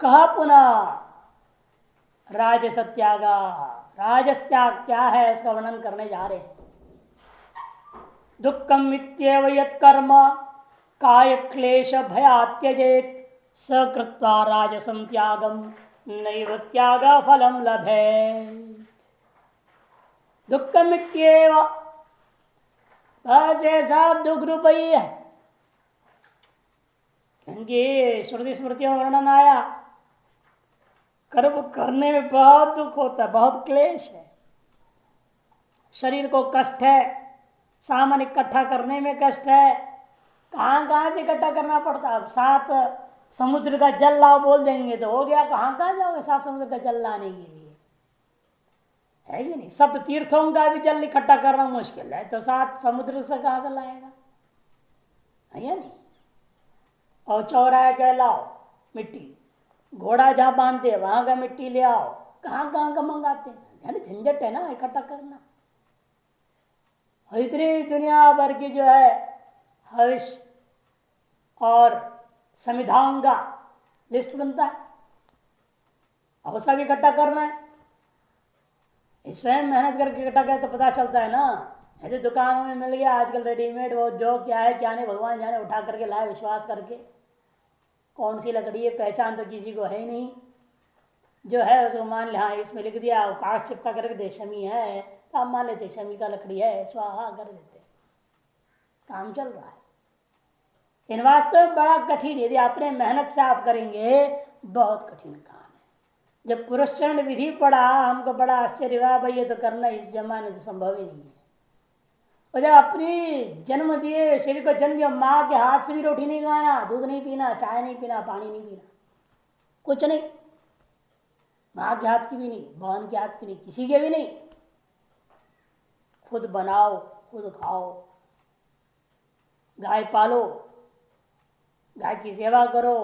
कहा पुनः राजस त्यागा। राजस त्याग क्या है उसका वर्णन करने जा रहे हैं। दुखम इत्येव यत्कर्म काय क्लेश भयात् त्यजेत् स कृत्वा राजसं त्यागम नैव त्याग फलम लभेत्। दुखम इत्येव, बस ये सब दुख रूप ही है। क्योंकि श्रुति स्मृतियों में वर्णन आया कर्म करने में बहुत दुख होता है, बहुत क्लेश है। शरीर को कष्ट है, सामान इकट्ठा करने में कष्ट है। कहां कहां से इकट्ठा करना पड़ता है। अब 7 समुद्र का जल लाओ बोल देंगे तो हो गया, कहां कहां जाओगे 7 समुद्र का जल लाने के लिए, है कि नहीं। 7 तीर्थों का भी जल इकट्ठा करना मुश्किल है, तो 7 समुद्र से कहां से लाएगा, है या नहीं। और चौराहे के लाओ मिट्टी, घोड़ा जहां बांधते वहां का मिट्टी ले आओ, कहां कहां का मंगाते हैं, झंझट है ना इकट्ठा करना। इतनी दुनिया भर की जो है हविष और संविधान का लिस्ट बनता है, अब सब इकट्ठा करना है। स्वयं मेहनत करके इकट्ठा करे तो पता चलता है ना। ऐसे दुकानों में मिल गया आजकल रेडीमेड, वो जो क्या है क्या नहीं भगवान जाने, उठा करके लाए विश्वास करके। कौन सी लकड़ी है पहचान तो किसी को है ही नहीं, जो है उसको मान ले, हाँ इसमें लिख दिया कागज चिपका करके दे शमी है, तो आप मान लेते शमी का लकड़ी है, स्वाहा कर देते, काम चल रहा है। इन वास्तव में बड़ा कठिन, यदि अपने मेहनत से आप करेंगे बहुत कठिन काम है। जब पुरस्चरण विधि पड़ा हमको बड़ा आश्चर्य हुआ, भाई ये तो करना इस जमाने से संभव ही नहीं है। और जब अपनी जन्म दिए शरीर को जन्म दिया, माँ के हाथ से भी रोटी नहीं खाना, दूध नहीं पीना, चाय नहीं पीना, पानी नहीं पीना, कुछ नहीं, माँ के हाथ की भी नहीं, बहन के हाथ की नहीं, किसी के भी नहीं। खुद बनाओ खुद खाओ, गाय पालो, गाय की सेवा करो,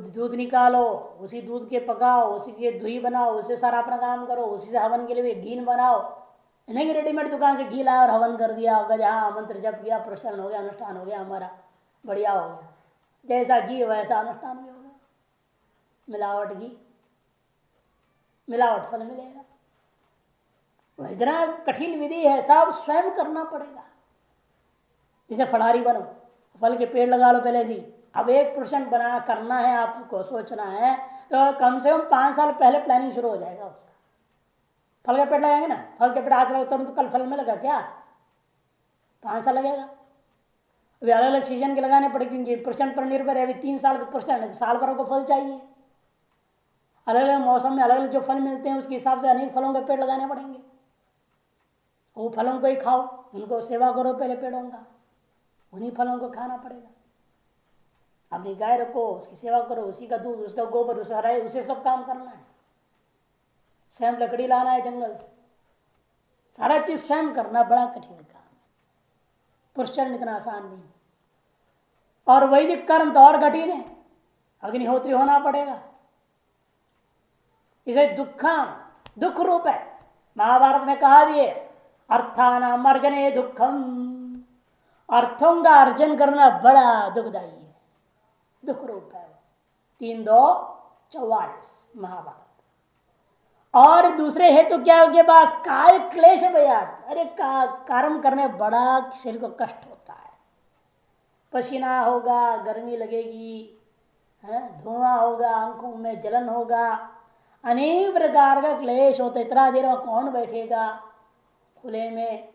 दूध निकालो, उसी दूध के पकाओ, उसी के दही बनाओ, उससे सारा अपना काम करो, उसी से हवन के लिए घी बनाओ। नहीं रेडीमेड दुकान से घी लाया और हवन कर दिया, हाँ मंत्र जप किया, प्रसन्न हो गया, अनुष्ठान हो गया, हमारा बढ़िया हो गया। जैसा घी वैसा अनुष्ठान भी हो गया। मिलावट घी, मिलावट फल मिलेगा। इतना कठिन विधि है, सब स्वयं करना पड़ेगा। जैसे फड़ारी बनो, फल के पेड़ लगा लो पहले से। अब 1% बना करना है आपको, सोचना है तो कम से कम 5 साल पहले प्लानिंग शुरू हो जाएगा उसका। फल का पेड़ लगाएंगे ना, फल के पेड़ आज लगा तुरंत कल फल में लगा क्या, 5 साल लगेगा। अभी अलग अलग सीजन के लगाने पड़ेंगे, परसेंट पर निर्भर है। अभी 3 साल का परसेंट है, साल भर को फल चाहिए। अलग अलग मौसम में अलग अलग जो फल मिलते हैं उसके हिसाब से अनेक फलों के पेड़ लगाने पड़ेंगे। वो फलों को ही खाओ, उनको सेवा करो पहले पेड़ों का, उन्हीं फलों को खाना पड़ेगा। अपनी गाय रखो, उसकी सेवा करो, उसी का दूध, उसका गोबर, उसका राय, उसे सब काम करना है। स्वयं लकड़ी लाना है जंगल से, सारा चीज स्वयं करना बड़ा कठिन काम है। पुरुषचरण इतना आसान नहीं। और वैदिक कर्म तो और कठिन है, अग्निहोत्री होना पड़ेगा। इसे दुख रूप है। महाभारत में कहा भी है, अर्थानाम अर्जने दुखम, अर्थों का अर्जन करना बड़ा दुखदायी है, दुख रूप है। 3-2-44 महाभारत। और दूसरे हेतु क्या है उसके पास, काय क्लेश भयात्, अरे कर्म करने बड़ा शरीर को कष्ट होता है। पसीना होगा, गर्मी लगेगी, धुआं होगा, आंखों में जलन होगा, अनेक प्रकार का क्लेश होता है। इतना देर में कौन बैठेगा खुले में,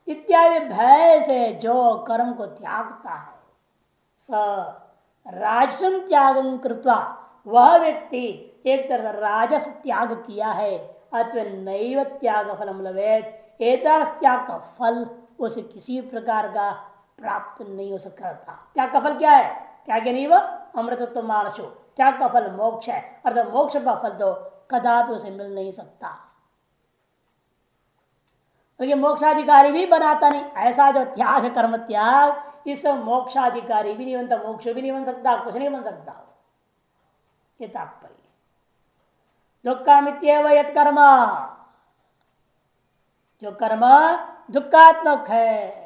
इत्यादि भय से जो कर्म को त्यागता है, स राजसम त्यागं कृत्वा, वह व्यक्ति एक तरह से राजस त्याग किया है, अथवा नैव त्याग फलम लभेत, त्याग का फल उसे किसी प्रकार का प्राप्त नहीं हो सकता था। त्याग का फल क्या है, त्याग नहीं वह अमृतत्व मानसो, त्याग का फल मोक्ष है, अर्थात मोक्ष का फल तो कदापि उसे मिल नहीं सकता, क्योंकि तो मोक्षाधिकारी भी बनाता नहीं। ऐसा जो त्याग कर्म त्याग, इस मोक्षाधिकारी भी नहीं बनता, मोक्ष भी नहीं बन सकता, कुछ नहीं बन सकता। ये तात्पर्य। दुःखामित्येव यत् कर्म, जो कर्म दुखात्मक है,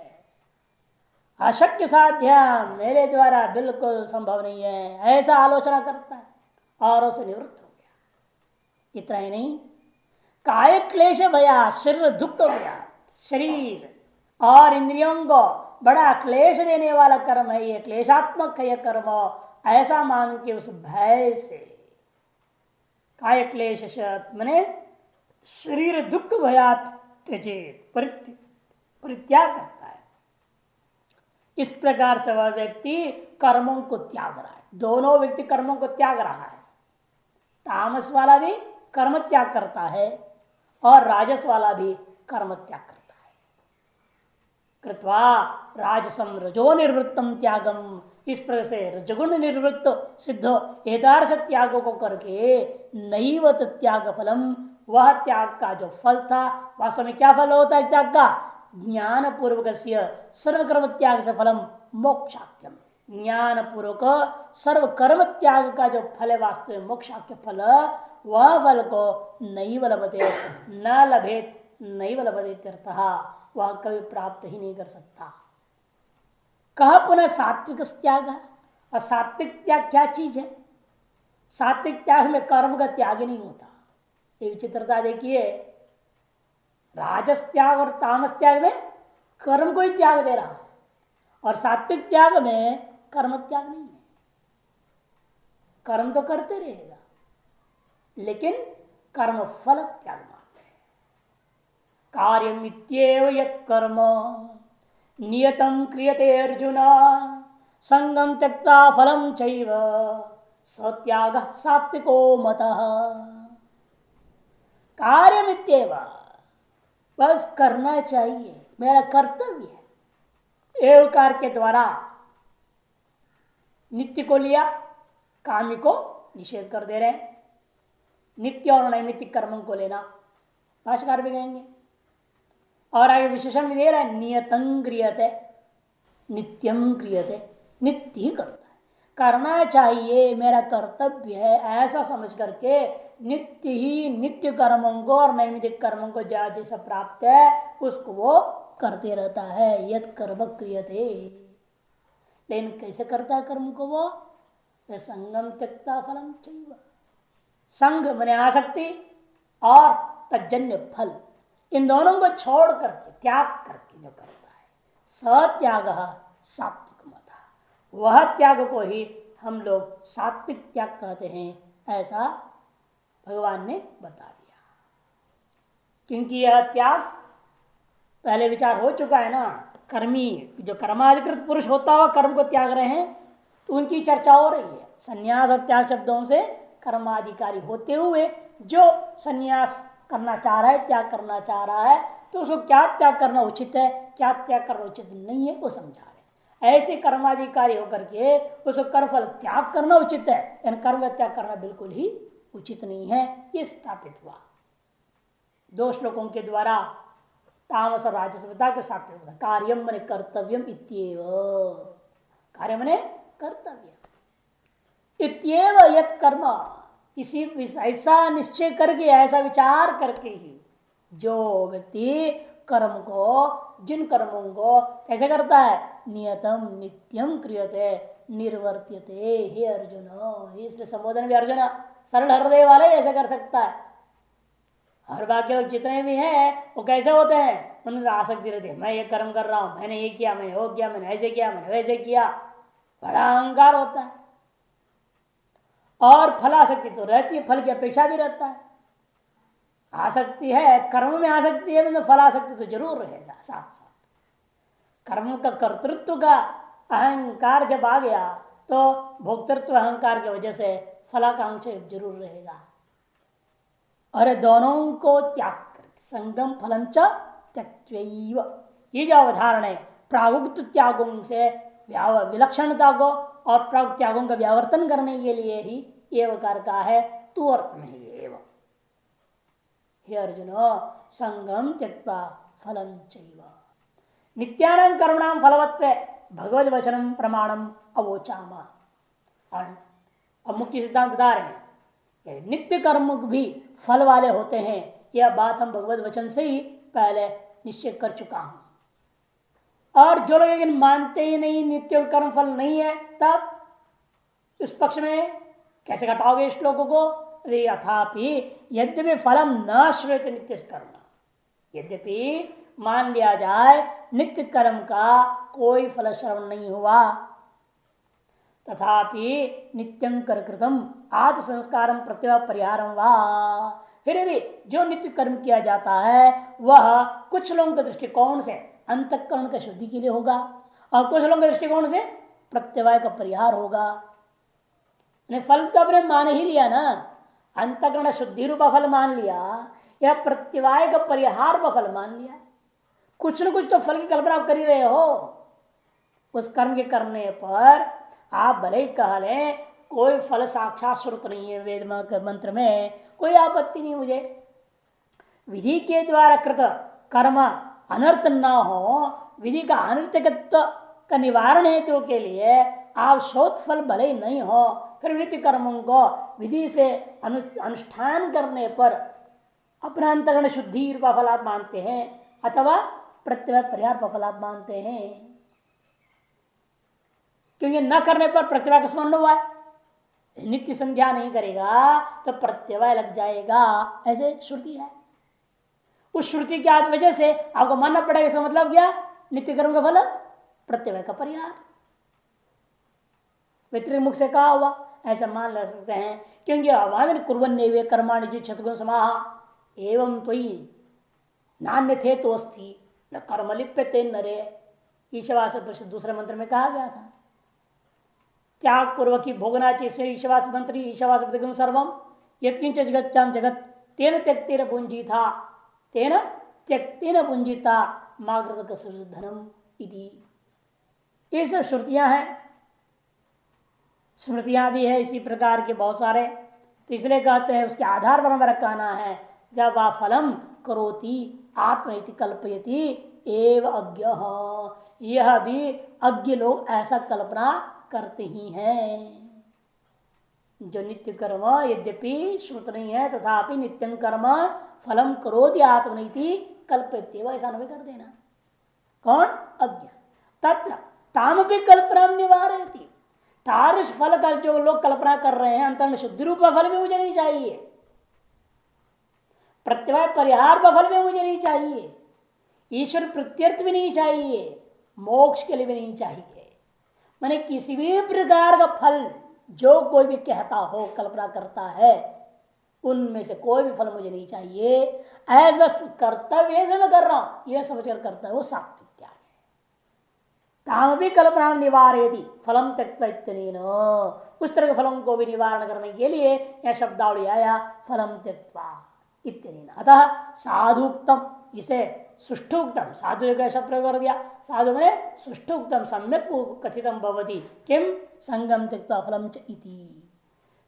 अशक्य साध्य, मेरे द्वारा बिल्कुल संभव नहीं है, ऐसा आलोचना करता है। और उसे निवृत्त हो गया। इतना ही नहीं, काय क्लेश भया, शरीर दुख भया, शरीर और इंद्रियों को बड़ा क्लेश देने वाला कर्म है ये, क्लेशात्मक है यह कर्म, ऐसा मान के उस भय से, काय क्लेश मने शरीर दुख भयात त्यजेत, परित्याग करता है। इस प्रकार से वह व्यक्ति कर्मों को त्याग रहा है। दोनों व्यक्ति कर्मों को त्याग रहा है। तामस वाला भी कर्म त्याग करता है और राजस वाला भी कर्म त्याग करता है। कृत्वा राजसम रजो निर्वृत्तम त्यागम, इस प्रकार से रजगुण निवृत्त सिद्ध एदार्श त्याग को करके नैवत त्याग फलम, वह त्याग का जो फल था, वास्तव में क्या फल होता है त्याग का? ज्ञान पूर्वक सर्वकर्म त्याग से फलम मोक्षाख्यम, ज्ञान पूर्वक सर्वकर्म त्याग का जो फल है वास्तव मोक्षाख्य फल, वह फल को नैव लभते, न लभेत नैव लभते, वह कभी प्राप्त ही नहीं कर सकता। कहा पुनः सात्विक त्याग है। और सात्विक त्याग क्या चीज है? सात्विक त्याग में कर्म का त्याग ही नहीं होता। ये विचित्रता देखिए, राजस त्याग और तामस त्याग में कर्म को ही त्याग दे रहा है और सात्विक त्याग में कर्म त्याग नहीं है। कर्म तो करते रहेगा लेकिन कर्म फल त्याग मात्र है। कार्यमित्येव यत् कर्म नियतं क्रियते अर्जुन, संगम त्यक्त्वा फलम चैव सत्यागः सात्विको मतः। कार्यमित्येव, बस करना चाहिए, मेरा कर्तव्य है। एवकार के द्वारा नित्य को लिया, काम्य को निषेध कर दे रहे हैं। नित्य और नैमित्तिक कर्मों को लेना भाष्यकार भी कहेंगे। और आगे विशेषण भी दे रहा है, नियतं क्रियते, नित्यम क्रियते, नित्य ही करता है, करना चाहिए, मेरा कर्तव्य है, ऐसा समझ करके नित्य ही नित्य कर्मों को और नैमित्तिक कर्मों को जैसा प्राप्त है उसको वो करते रहता है। यद कर्म क्रियते, लेकिन कैसे करता है कर्म को वो? संगम त्यक्ता फलम चाहिए, संग मने आसक्ति और तज्जन्य फल, इन दोनों को छोड़ करके त्याग करके जो करता है, सत्याग सात्विक मत, वह त्याग को ही हम लोग सात्विक त्याग कहते हैं, ऐसा भगवान ने बता दिया। क्योंकि यह त्याग पहले विचार हो चुका है ना, कर्मी जो कर्माधिकृत पुरुष होता हुआ कर्म को त्याग रहे हैं तो उनकी चर्चा हो रही है। संन्यास और त्याग शब्दों से कर्माधिकारी होते हुए जो संन्यास करना चाह रहा है, त्याग करना चाह रहा है, तो उसको क्या त्याग करना उचित है, क्या त्याग करना उचित नहीं है, वो समझा रहे। ऐसे कर्माधिकारी होकर के उसको कर्मफल त्याग करना उचित है, यानी कर्म का त्याग करना बिल्कुल ही उचित नहीं है, ये स्थापित हुआ 2 श्लोकों के द्वारा। तामस और राजस बता के सात्विक बता। कार्यम मने कर्तव्यम इत्येव, कार्य मने कर्तव्य, इत्येव यत् कर्म, इसी ऐसा निश्चय करके, ऐसा विचार करके ही जो व्यक्ति कर्म को, जिन कर्मों को कैसे करता है, नियतम नित्यम क्रियते निर्वर्त्यते। हे अर्जुन, इसलिए संबोधन भी अर्जुन सरल हृदय वाले ऐसे कर सकता है। और बाकी लोग जितने भी हैं वो कैसे होते हैं, उन्हें आसक्ति रहती है, मैं ये कर्म कर रहा हूं, मैंने ये किया, मैंने वो किया, मैंने ऐसे किया, मैंने वैसे किया, बड़ा अहंकार होता है। और फलासक्ति तो रहती है, फल की अपेक्षा भी रहता है। आसक्ति है, कर्म में आसक्ति है, मतलब फलासक्ति तो जरूर रहेगा साथ साथ। कर्म का कर्तृत्व का अहंकार जब आ गया तो भोक्तृत्व अहंकार की वजह से फलाकांक्षा जरूर रहेगा। और दोनों को त्याग कर संगम फलम च त्यक्त्वैव, ये जो अवधारण है प्रागुक्त त्यागों से विलक्षणता को और प्राग त्यागों का व्यावर्तन करने के लिए ही एवकार का है, तू अर्थ में ही एव। हे अर्जुन, संगम त्यक्त्वा फलम चैव नित्यानां कर्मणां फलवत्व भगवद वचनम प्रमाणम अवोचाम। और मुख्य सिद्धांत बता रहे हैं, नित्य कर्म भी फल वाले होते हैं, यह बात हम भगवद वचन से ही पहले निश्चय कर चुका हूं। और जो लोग लेकिन मानते ही नहीं, नित्य कर्म फल नहीं है, तब इस पक्ष में कैसे घटाओगे श्लोकों को? अथापि यद्यपि फलम न श्वेत नित्य कर्म, यद्यपि मान लिया जाए नित्य कर्म का कोई फल श्रवण नहीं हुआ, तथापि नित्यं कर कृतम आदि संस्कार प्रत्यय परिहारम वा, फिर भी जो नित्य कर्म किया जाता है वह कुछ लोगों के दृष्टिकोण से अंतःकरण का शुद्धि के लिए होगा और कुछ लोगों के दृष्टिकोण से प्रत्यवाय का परिहार होगा। फल तो आपने मान ही लिया ना, अंतःकरण शुद्धि रूपा फल मान लिया या प्रत्यवाय का परिहार का फल मान लिया। कुछ न कुछ तो फल की कल्पना आप कर ही रहे हो। उस कर्म के करने पर आप भले ही कह लें कोई फल साक्षात श्रुत नहीं है, वेद मंत्र में कोई आपत्ति नहीं मुझे, विधि के द्वारा कृत कर्म अनर्थ न हो, विधि का अनर्थकत्व का निवारण हेतु के लिए आप शोध फल भले ही नहीं हो, फिर नित्य कर्मों को विधि से अनुष्ठान करने पर अपना अंतःकरण शुद्धि रूपा फल आप मानते हैं अथवा प्रत्यय परिहार का फल आप मानते हैं, क्योंकि न करने पर प्रत्यय का स्मरण हुआ है। नित्य संध्या नहीं करेगा तो प्रत्यय लग जाएगा, ऐसे श्रुति है। उस श्रुति की वजह से आपको मानना पड़ेगा। इसका मतलब क्या? नित्य कर्म का फल प्रत्यय का परिहार, वितरित मुख से कहा हुआ, ऐसा मान ले सकते हैं। क्योंकि अभाविन कुर्वन्ने वे कर्माणि जिच्छतगुण समाह एवं त्वयि नान्य थे तो अस्थि न कर्म लिप्यते नरे, ईशवास दूसरे मंत्र में कहा गया था। त्याग पूर्वक ही भोगना चाहिए ईशवास मंत्री ईशवास सर्वम यत्किंच जगच्चाम जगत तेन त्यक्तेन पुंजी था तेन त्यक्तेन पुंजिता माग्रत धनम इति। ये सब श्रुतियां हैं, स्मृतियां भी है इसी प्रकार के बहुत सारे। तो इसलिए कहते हैं उसके आधार पर हमारा कहना है जब आप फलम करोति आत्मैति कल्पयति एव अज्ञ, यह भी अज्ञ लोग ऐसा कल्पना करते ही हैं। जो नित्य कर्म यद्यपि श्रुत नहीं है तथापि नित्यं कर्म फलम करोति आत्मनीति कल्पयति, ऐसा अनुभव कर देना। कौन? अज्ञ। तत्र तामपि कल्पना निवारयति, तारस फल का जो लोग कल्पना कर रहे हैं अंतर में शुद्धि रूप फल भी मुझे नहीं चाहिए, प्रत्यवाय परिहार का फल भी मुझे नहीं चाहिए, ईश्वर प्रत्यर्थ भी नहीं चाहिए, मोक्ष के लिए भी नहीं चाहिए। मैंने किसी भी प्रकार का फल जो कोई भी कहता हो कल्पना करता है उनमें से कोई भी फल मुझे नहीं चाहिए। ऐसे बस कर्तव्य से मैं कर रहा हूं यह समझकर करता है वो सात्विक त्याग है। ताम भी कल्पना निवारयति फलम त्यक्त्वा, उस तरह के फलों को भी निवारण करने के लिए यह शब्दावली आया फलम त्यक्त्वा इत्यनेन। अतः साधुक्तम, इसे सुष्ठुक्तम, साधु का शब्द प्रयोग कर दिया, साधु मैंने सुष्ठुक्तम सम्यक कथितम भवति किम संगम त्यक्त्वा फलम च इति।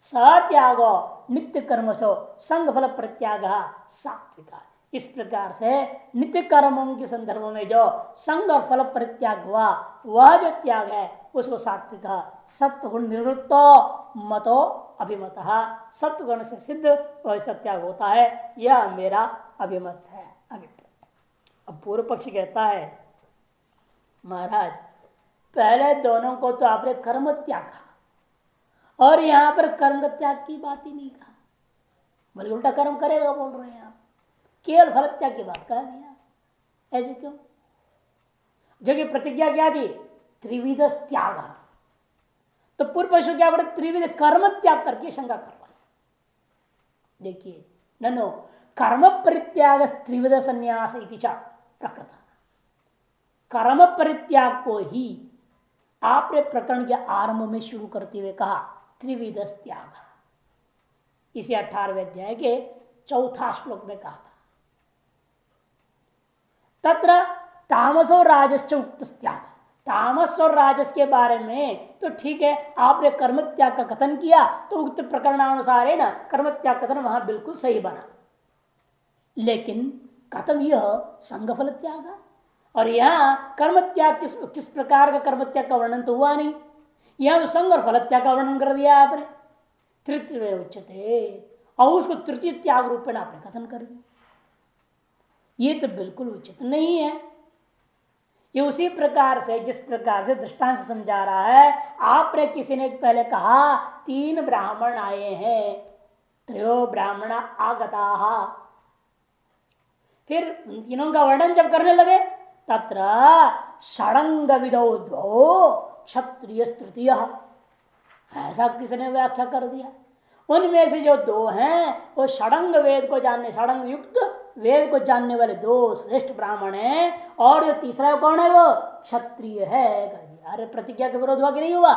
सत्यागो नित्य कर्मशो संग फल प्रत्याग सात्विका। इस प्रकार से नित्य कर्मों के संदर्भ में जो संग और फल परित्याग हुआ वह जो त्याग है उसको सात्विक सत्वगुण निवृत्तो मतो अभिमत, सत्वगुण से सिद्ध वैसा त्याग होता है, यह मेरा अभिमत है, अभिप्राय। अब पूर्व पक्ष कहता है महाराज पहले दोनों को तो आपने कर्म त्याग कहा और यहां पर कर्म त्याग की बात ही नहीं कहा, बल्कि उल्टा कर्म करेगा बोल रहे हैं आप, केवल फल त्याग की बात कह दिया। ऐसे क्यों? जो कि प्रतिज्ञा क्या थी? त्रिविध त्याग। तो पूर्व पशु क्या बड़े त्रिविध कर्म त्याग करके शंका कर रहा है। देखिए ननो कर्म परित्याग त्रिविध संन्यास इति च प्रकृत, कर्म परित्याग को ही आपने प्रकरण के आरंभ में शुरू करते हुए कहा त्रिविध त्याग, इसी 18वें अध्याय के 4 श्लोक में कहा था। तत्र तामसो राजस्च उक्त त्याग, तामस और राजस के बारे में तो ठीक है आपने कर्म त्याग का कथन किया तो उक्त प्रकरणानुसार है ना कर्म त्याग कथन वहां बिल्कुल सही बना, लेकिन कथम यह संगफल त्याग, और यहां कर्म त्याग किस प्रकार का कर्म त्याग का वर्णन तो हुआ नहीं, यहां संग और फल त्याग का वर्णन कर दिया आपने, तृतीय उच्चते, और उसको तृतीय त्याग रूप में आपने कथन कर दिया। ये तो बिल्कुल उचित नहीं है। ये उसी प्रकार से जिस प्रकार से दृष्टांत से समझा रहा है। आपने किसी ने पहले कहा 3 ब्राह्मण आए हैं, त्रयो ब्राह्मण आगता, फिर उन तीनों का वर्णन जब करने लगे तत्र षडंग विदो द्वौ क्षत्रिय तृतीय, ऐसा किसी ने व्याख्या कर दिया। उनमें से जो 2 हैं वो षडंग वेद को जानने, षडंग युक्त वेद को जानने वाले 2 श्रेष्ठ ब्राह्मण हैं, और जो तीसरा कौन है वो क्षत्रिय है। अरे प्रतिज्ञा का विरोध हुआ कि नहीं हुआ?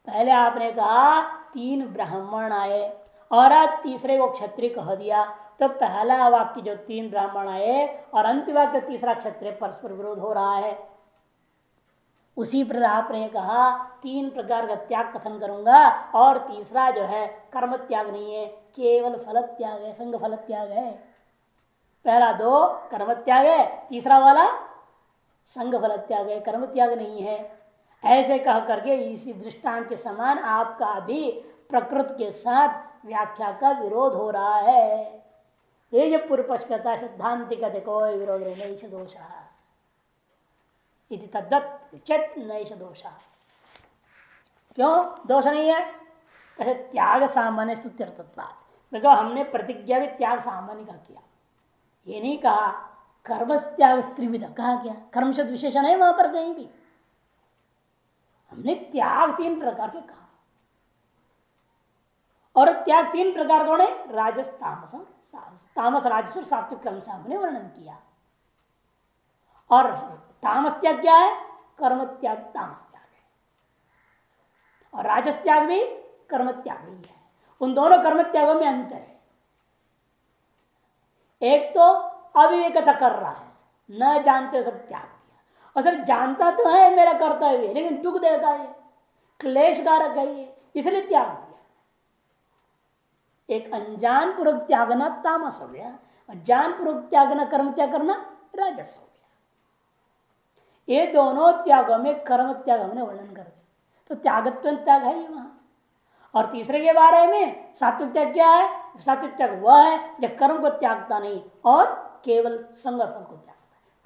पहले आपने कहा 3 ब्राह्मण आए और आज तीसरे को क्षत्रिय कह दिया, तो पहला वाक्य जो 3 ब्राह्मण आए और अंतिम वाक्य तीसरा क्षत्रिय, परस्पर विरोध हो रहा है। उसी पर आपने कहा 3 प्रकार का त्याग कथन करूंगा, और तीसरा जो है कर्म त्याग नहीं है, केवल फल त्याग है, संग फल त्याग है। पहला 2 कर्म त्याग है, तीसरा वाला संग फल त्याग है, कर्म त्याग नहीं है। ऐसे कह करके इसी दृष्टांत के समान आपका भी प्रकृति के साथ व्याख्या का विरोध हो रहा है। ये जो पूर्व पक्ष कहता है सिद्धांति कहते कोई विरोध नहीं, दोष इति तद्दत् चेत नैष दोष। क्यों दोष नहीं है? कहते त्याग सामान्य स्तुत्यर्थत्वात्, देखो हमने प्रतिज्ञा भी त्याग सामान्य का किया, ये नहीं कहा कर्म त्याग त्रिविध, कहा क्या कर्म शब्द विशेषण है वहां पर कहीं भी? हमने त्याग 3 प्रकार के कहा, और त्याग 3 प्रकार कौन है? राजस तामस, तामस राजस और सात्विक क्रम से हमने वर्णन किया। और तामस त्याग क्या है? कर्म त्याग तामस त्याग है, और राजस त्याग भी कर्म त्याग ही है। उन दोनों कर्म त्यागों में अंतर है। एक तो अविवेकता कर रहा है, न जानते सब त्याग दिया, और सर जानता तो है मेरा कर्तव्य, लेकिन दुख देता है, क्लेशकारक है ये, इसलिए त्याग दिया। एक अनजान पूर्वक त्यागना तामस हो गया, और जान पूर्वक त्यागना कर्म त्याग करना राजस हो गया। ये दोनों त्यागों में कर्म त्याग हमने वर्णन कर दिया, तो त्यागत्व त्याग है ये वहां। और तीसरे के बारे में सात्विक त्याग क्या है? सात्विक त्याग वह है जब कर्म को त्यागता नहीं और केवल संग फल को त्यागता है।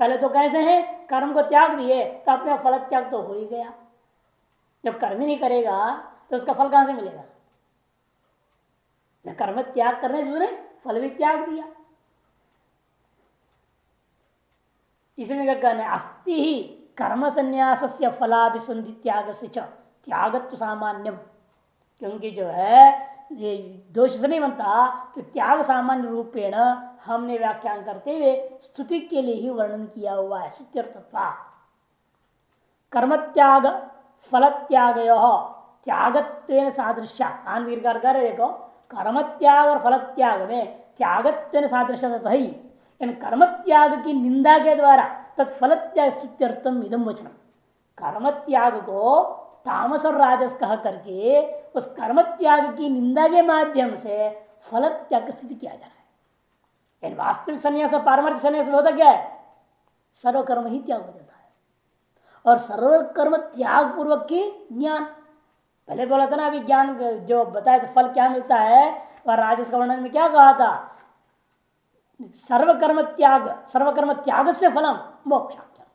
पहले तो कैसे है, कर्म को त्याग दिए तो अपने फल त्याग तो हो ही गया, जब कर्म ही नहीं करेगा तो उसका फल कहां से मिलेगा? कर्म त्याग करने से उसने फल भी त्याग दिया। इसलिए कहना अस्ति ही कर्म संन्यास से फलाभिसंधि त्याग से त्यागत्व सामान्यम, क्योंकि जो है ये दोष से नहीं बनता कि त्याग सामान्य रूपेण हमने व्याख्यान करते हुए स्तुति के लिए ही वर्णन किया हुआ है। स्तुत्यर्थत्वात् कर्म त्याग फल त्याग त्यागत्वेन सादृश्य आंदीर्घ कर, देखो कर्म त्याग और फल त्याग में त्यागत्वेन सादृश्य तो ही, इन कर्म त्याग की निंदा के द्वारा तत्फल त्याग स्तुत्यर्थम इदम वचनम, कर्म त्याग को तामस और राजस कह करके उस कर्म त्याग की निंदा के माध्यम से फल त्याग की स्तुति किया जा रहा है। वास्तविक संन्यास और पारमार्थिक संन्यास में होता क्या है? सर्वकर्म ही त्याग हो जाता है, और सर्वकर्म त्याग पूर्वक की ज्ञान। पहले बोला था ना, अभी ज्ञान जो बताया तो फल क्या मिलता है, और राजस का वर्णन में क्या कहा था? सर्वकर्म त्याग से फलम मोक्षाख्यम,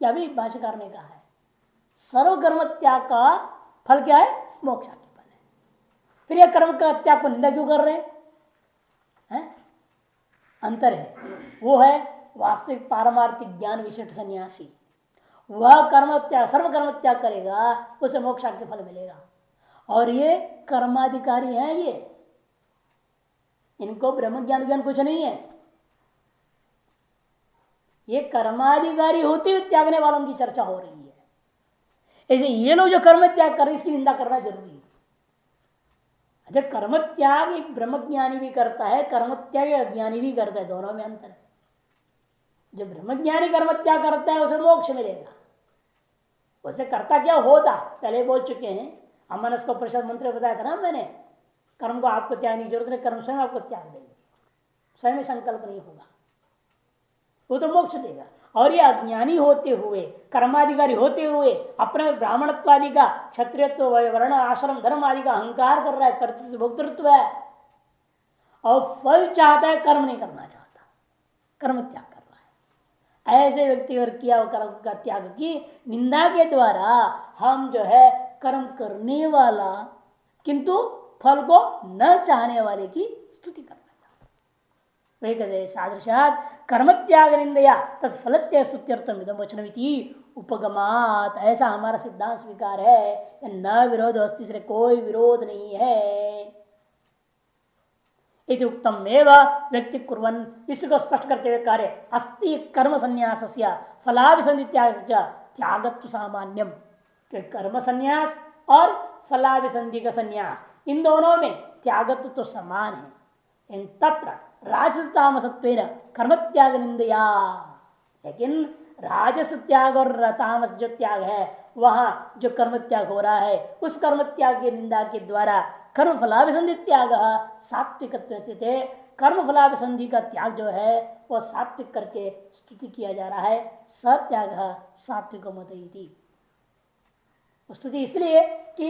यह भी भाष्यकार ने कहा है। सर्वकर्म त्याग का फल क्या है? मोक्ष के फल है। फिर यह कर्म का त्याग को निंदा क्यों कर रहे हैं? अंतर है, वो है वास्तविक पारमार्थिक ज्ञान विशिष्ट सन्यासी, वह कर्म त्याग सर्वकर्म त्याग करेगा, उसे मोक्ष के फल मिलेगा। और ये कर्माधिकारी हैं, इनको ब्रह्म ज्ञान ज्ञान कुछ नहीं है, ये कर्माधिकारी होते हुए त्यागने वालों की चर्चा हो रही है। ऐसे ये लोग जो कर्म त्याग कर रहे, इसकी निंदा करना जरूरी है। जब कर्म त्याग एक ब्रह्मज्ञानी भी करता है, कर्म त्याग अज्ञानी भी करता है, दोनों में अंतर है। जो ब्रह्मज्ञानी कर्म त्याग करता है उसे मोक्ष मिलेगा, उसे करता क्या होता पहले बोल चुके हैं, अमनस को परिषद मंत्र बताया था ना मैंने, कर्म को आपको त्यागने की जरूरत नहीं, कर्म स्वयं आपको त्याग देंगे, स्वयं संकल्प नहीं होगा, वो तो मोक्ष देगा। और ये अज्ञानी होते हुए कर्माधिकारी होते हुए अपने ब्राह्मणत्व आदि का, क्षत्रियत्व वर्ण आश्रम धर्म आदि का अहंकार कर रहा है, कर्तृत्व भोक्तृत्व है, और फल चाहता है, कर्म नहीं करना चाहता, कर्म त्याग कर रहा है। ऐसे व्यक्ति अगर किया हुआ कर्म का त्याग की निंदा के द्वारा हम जो है कर्म करने वाला किंतु फल को न चाहने वाले की स्तुति करना चाहते। वही कहते सादृशात कर्म त्याग निंदया तत्फल स्तुत्यर्थम इदम वचनमिति उपगमात। ऐसा हमारा सिद्धांत स्वीकार है, न विरोध अस्ति से कोई विरोध नहीं है। इति उक्तम एवं व्यक्ति कुर्वन्, इसको स्पष्ट करते हुए कार्य अस्ति कर्म संन्यास फलाभिसंधि त्यागत्व सामान्यम। कर्म संन्यास और फलाभिसंधि का संन्यास इन दोनों में त्यागत्व तो समान है। इन तत्र राजस तामसत्वेन कर्म त्याग निंदया, लेकिन राजस त्याग और तामस जो त्याग है वहां जो कर्म त्याग हो रहा है उस कर्म त्याग की निंदा के द्वारा कर्म फलाभिसंधि त्याग सात्विक थे। कर्म फलाभिसंधि का त्याग जो है वह सात्विक करके स्तुति किया जा रहा है। सत्याग सात्विक मत। स्तुति इसलिए कि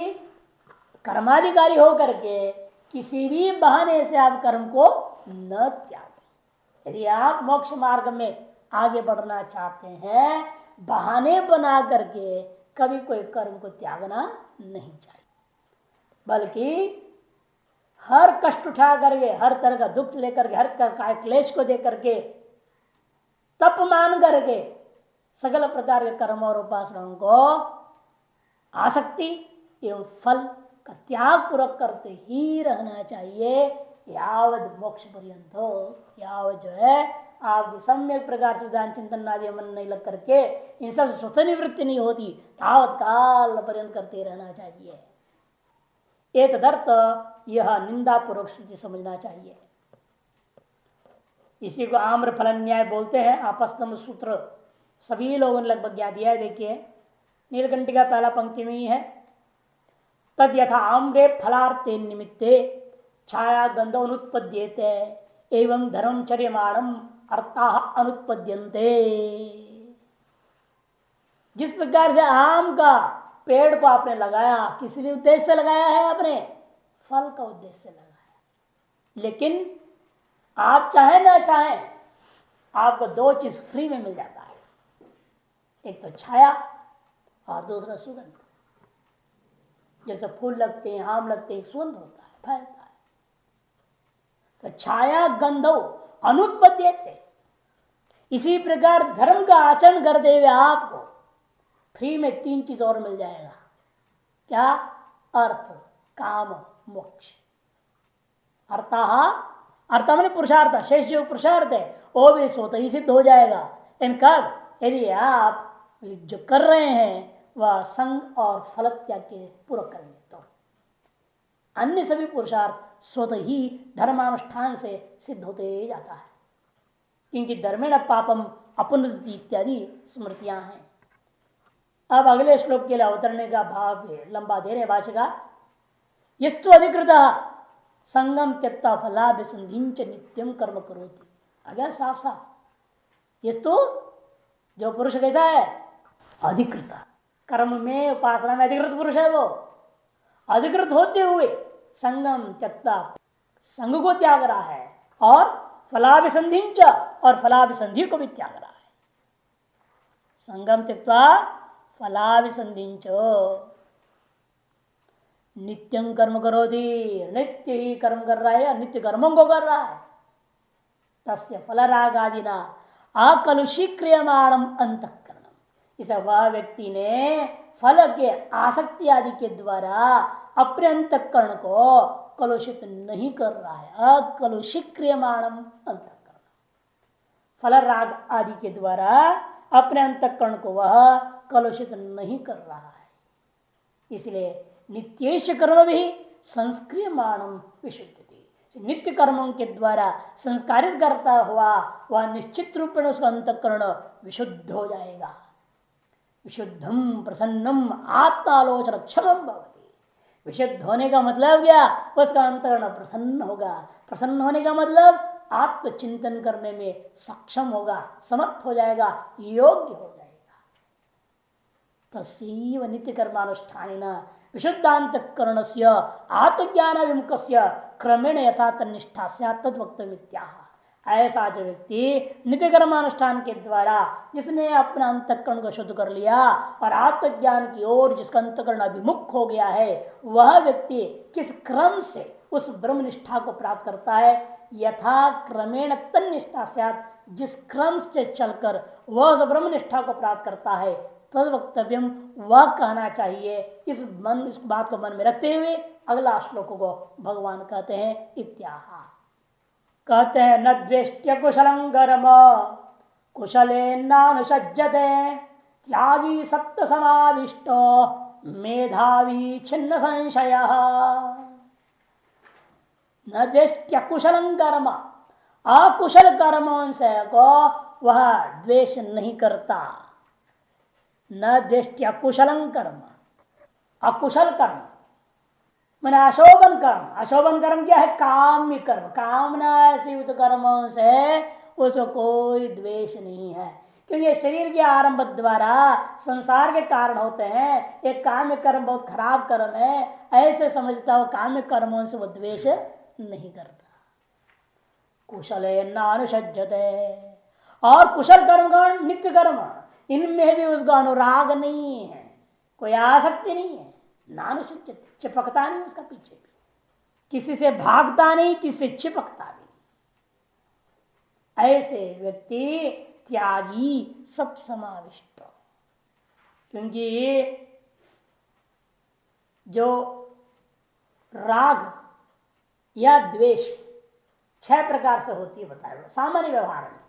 कर्माधिकारी होकर के किसी भी बहाने से आप कर्म को न त्यागें। यदि आप मोक्ष मार्ग में आगे बढ़ना चाहते हैं बहाने बना करके कभी कोई कर्म को त्यागना नहीं चाहिए, बल्कि हर कष्ट उठा करके हर तरह का दुख लेकर के हर का क्लेश को देकर के तप मान करके सकल प्रकार के कर्म और उपासनाओं को आसक्ति एवं फल का त्याग पूर्वक करते ही रहना चाहिए यावत मोक्ष पर्यंत। यावत जो है आप सम्यक प्रकार से विधान चिंतन आदि मन नहीं लग करके इन सब स्वतः निवृत्ति नहीं होती तावत काल पर्यंत करते रहना चाहिए। एक तदर्थ यह निंदा पूर्वक स्थिति समझना चाहिए। इसी को आम्र फल न्याय बोलते हैं। आपस्तंभ सूत्र सभी लोगों ने लगभग याद दिया है। देखिए नीलकंठिका पहला पंक्ति में ही है, तद यथा आम्रे फलार्थे निमित्ते छाया गंधो अनुत्पद्येते एवं धर्मचर्यमाणम अर्थाः अनुत्पद्यन्ते। जिस प्रकार से आम का पेड़ को आपने लगाया किसी भी उद्देश्य से लगाया है, आपने फल का उद्देश्य से लगाया, लेकिन आप चाहे ना चाहे आपको दो चीज फ्री में मिल जाता है, एक तो छाया और दूसरा सुगंध। जैसे फूल लगते हैं आम लगते हैं सुगंध होता है फैलता है। तो छाया गंधो अनुत्पद्यते, इसी प्रकार धर्म का आचरण करते हुए आपको फ्री में तीन चीज और मिल जाएगा। क्या? अर्थ काम मोक्ष। अर्थ मैंने पुरुषार्थ, शेष जो पुरुषार्थ है वो भी स्वतः ही सिद्ध हो जाएगा। इन कब? यदि आप जो कर रहे हैं वह संग और फल त्याग के पूर्व करेंगे तो अन्य सभी पुरुषार्थ स्वतः ही धर्मानुष्ठान से सिद्ध होते जाता है, क्योंकि धर्मेण पापम अपनुति इत्यादि स्मृतियां हैं। अब अगले श्लोक के लिए अवतरने का भाव लंबा दे रहे भाषिका। यस्तु अधिकृत संगम त्यक्ता फलाभिसंधिंच नित्यम कर्म करोति। अगर साफ साफ यस्तु जो पुरुष कैसा है? अधिकृत, कर्म में उपासना में अधिकृत पुरुष है। वो अधिकृत होते हुए संगम त्यक्ता, संग को त्याग रहा है और फलाभिसंधिंच, और फलाभिसंधि को भी त्याग रहा है। संगम त्यक्ता फलाभिसंधिंच नित्यं कर्म करोति, नित्य ही कर्म कर रहा है, नित्य कर्मों को कर रहा है। तस्य फलरागादिना अकलुषी क्रियमाणम अंतःकरणम, इस वह व्यक्ति ने फल के आसक्ति आदि के द्वारा अपने अंतःकरण को कलुषित नहीं कर रहा है। अकलुषी क्रियमाणम अंतःकरण, फल राग आदि के द्वारा अपने अंतःकरण को वह कलुषित नहीं कर रहा है। इसलिए नित्येश कर्म भी संस्क्रियमाणम विशुद्धति, नित्य कर्मों के द्वारा संस्कारित करता हुआ वह निश्चित रूप में उसका अंतःकरण विशुद्ध हो जाएगा। विशुद्धम प्रसन्नम आत्मालोचन क्षमम भवति। विशुद्ध होने का मतलब क्या? उसका अंतःकरण प्रसन्न होगा। प्रसन्न होने का मतलब आत्मचिंतन करने में सक्षम होगा, समर्थ हो जाएगा, योग्य हो जाएगा। तस्यैव नित्य कर्मानुष्ठानेन विशुद्धांतःकरण से आत्मज्ञान विमुख क्रमेण यथा तन्निष्ठा तद्वक्तव्यमित्याह। ऐसा जो व्यक्ति नित्य कर्मानुष्ठान के द्वारा जिसने अपना अंतःकरण को शुद्ध कर लिया और आत्मज्ञान की ओर जिसका अंतःकरण अभिमुख हो गया है, वह व्यक्ति किस क्रम से उस ब्रह्मनिष्ठा को प्राप्त करता है? यथा क्रमेण तन्निष्ठा स्यात्, जिस क्रम से चलकर वह उस ब्रह्मनिष्ठा को प्राप्त करता है तद वक्तव्यम, वह कहना चाहिए। इस बात को मन में रखते हुए अगला श्लोक को भगवान कहते हैं इत्याह। कहते हैं न द्वेष्ट्य कुशलं कर्म कुशलेनानुसज्जते त्यागी सत्य समाविष्टो मेधावी छिन्न संशय। न द्वेष्ट्य कुशलं कर्म, अकुशल कर्मों से को वह द्वेष नहीं करता। न द्वेष्ट्य अकुशलं कर्म, अकुशल कर्म मैंने अशोभन कर्म। अशोभन कर्म क्या है? काम्य कर्म, कामना से युक्त कर्मों से उसको कोई द्वेष नहीं है, क्योंकि शरीर के आरंभ द्वारा संसार के कारण होते हैं। एक काम्य कर्म बहुत खराब कर्म है, ऐसे समझता हो काम्य कर्मों से वो द्वेष नहीं करता। कुशलेनानुसज्जते, और कुशल कर्म नित्य कर्म, इनमें भी उसका अनुराग नहीं है, कोई आसक्ति नहीं है। नानुसज्जते, चिपकता नहीं उसका पीछे भी, किसी से भागता नहीं, किसी से चिपकता नहीं। ऐसे व्यक्ति त्यागी सब समाविष्ट, क्योंकि जो राग या द्वेष 6 प्रकार से होती है बताया सामान्य व्यवहार में।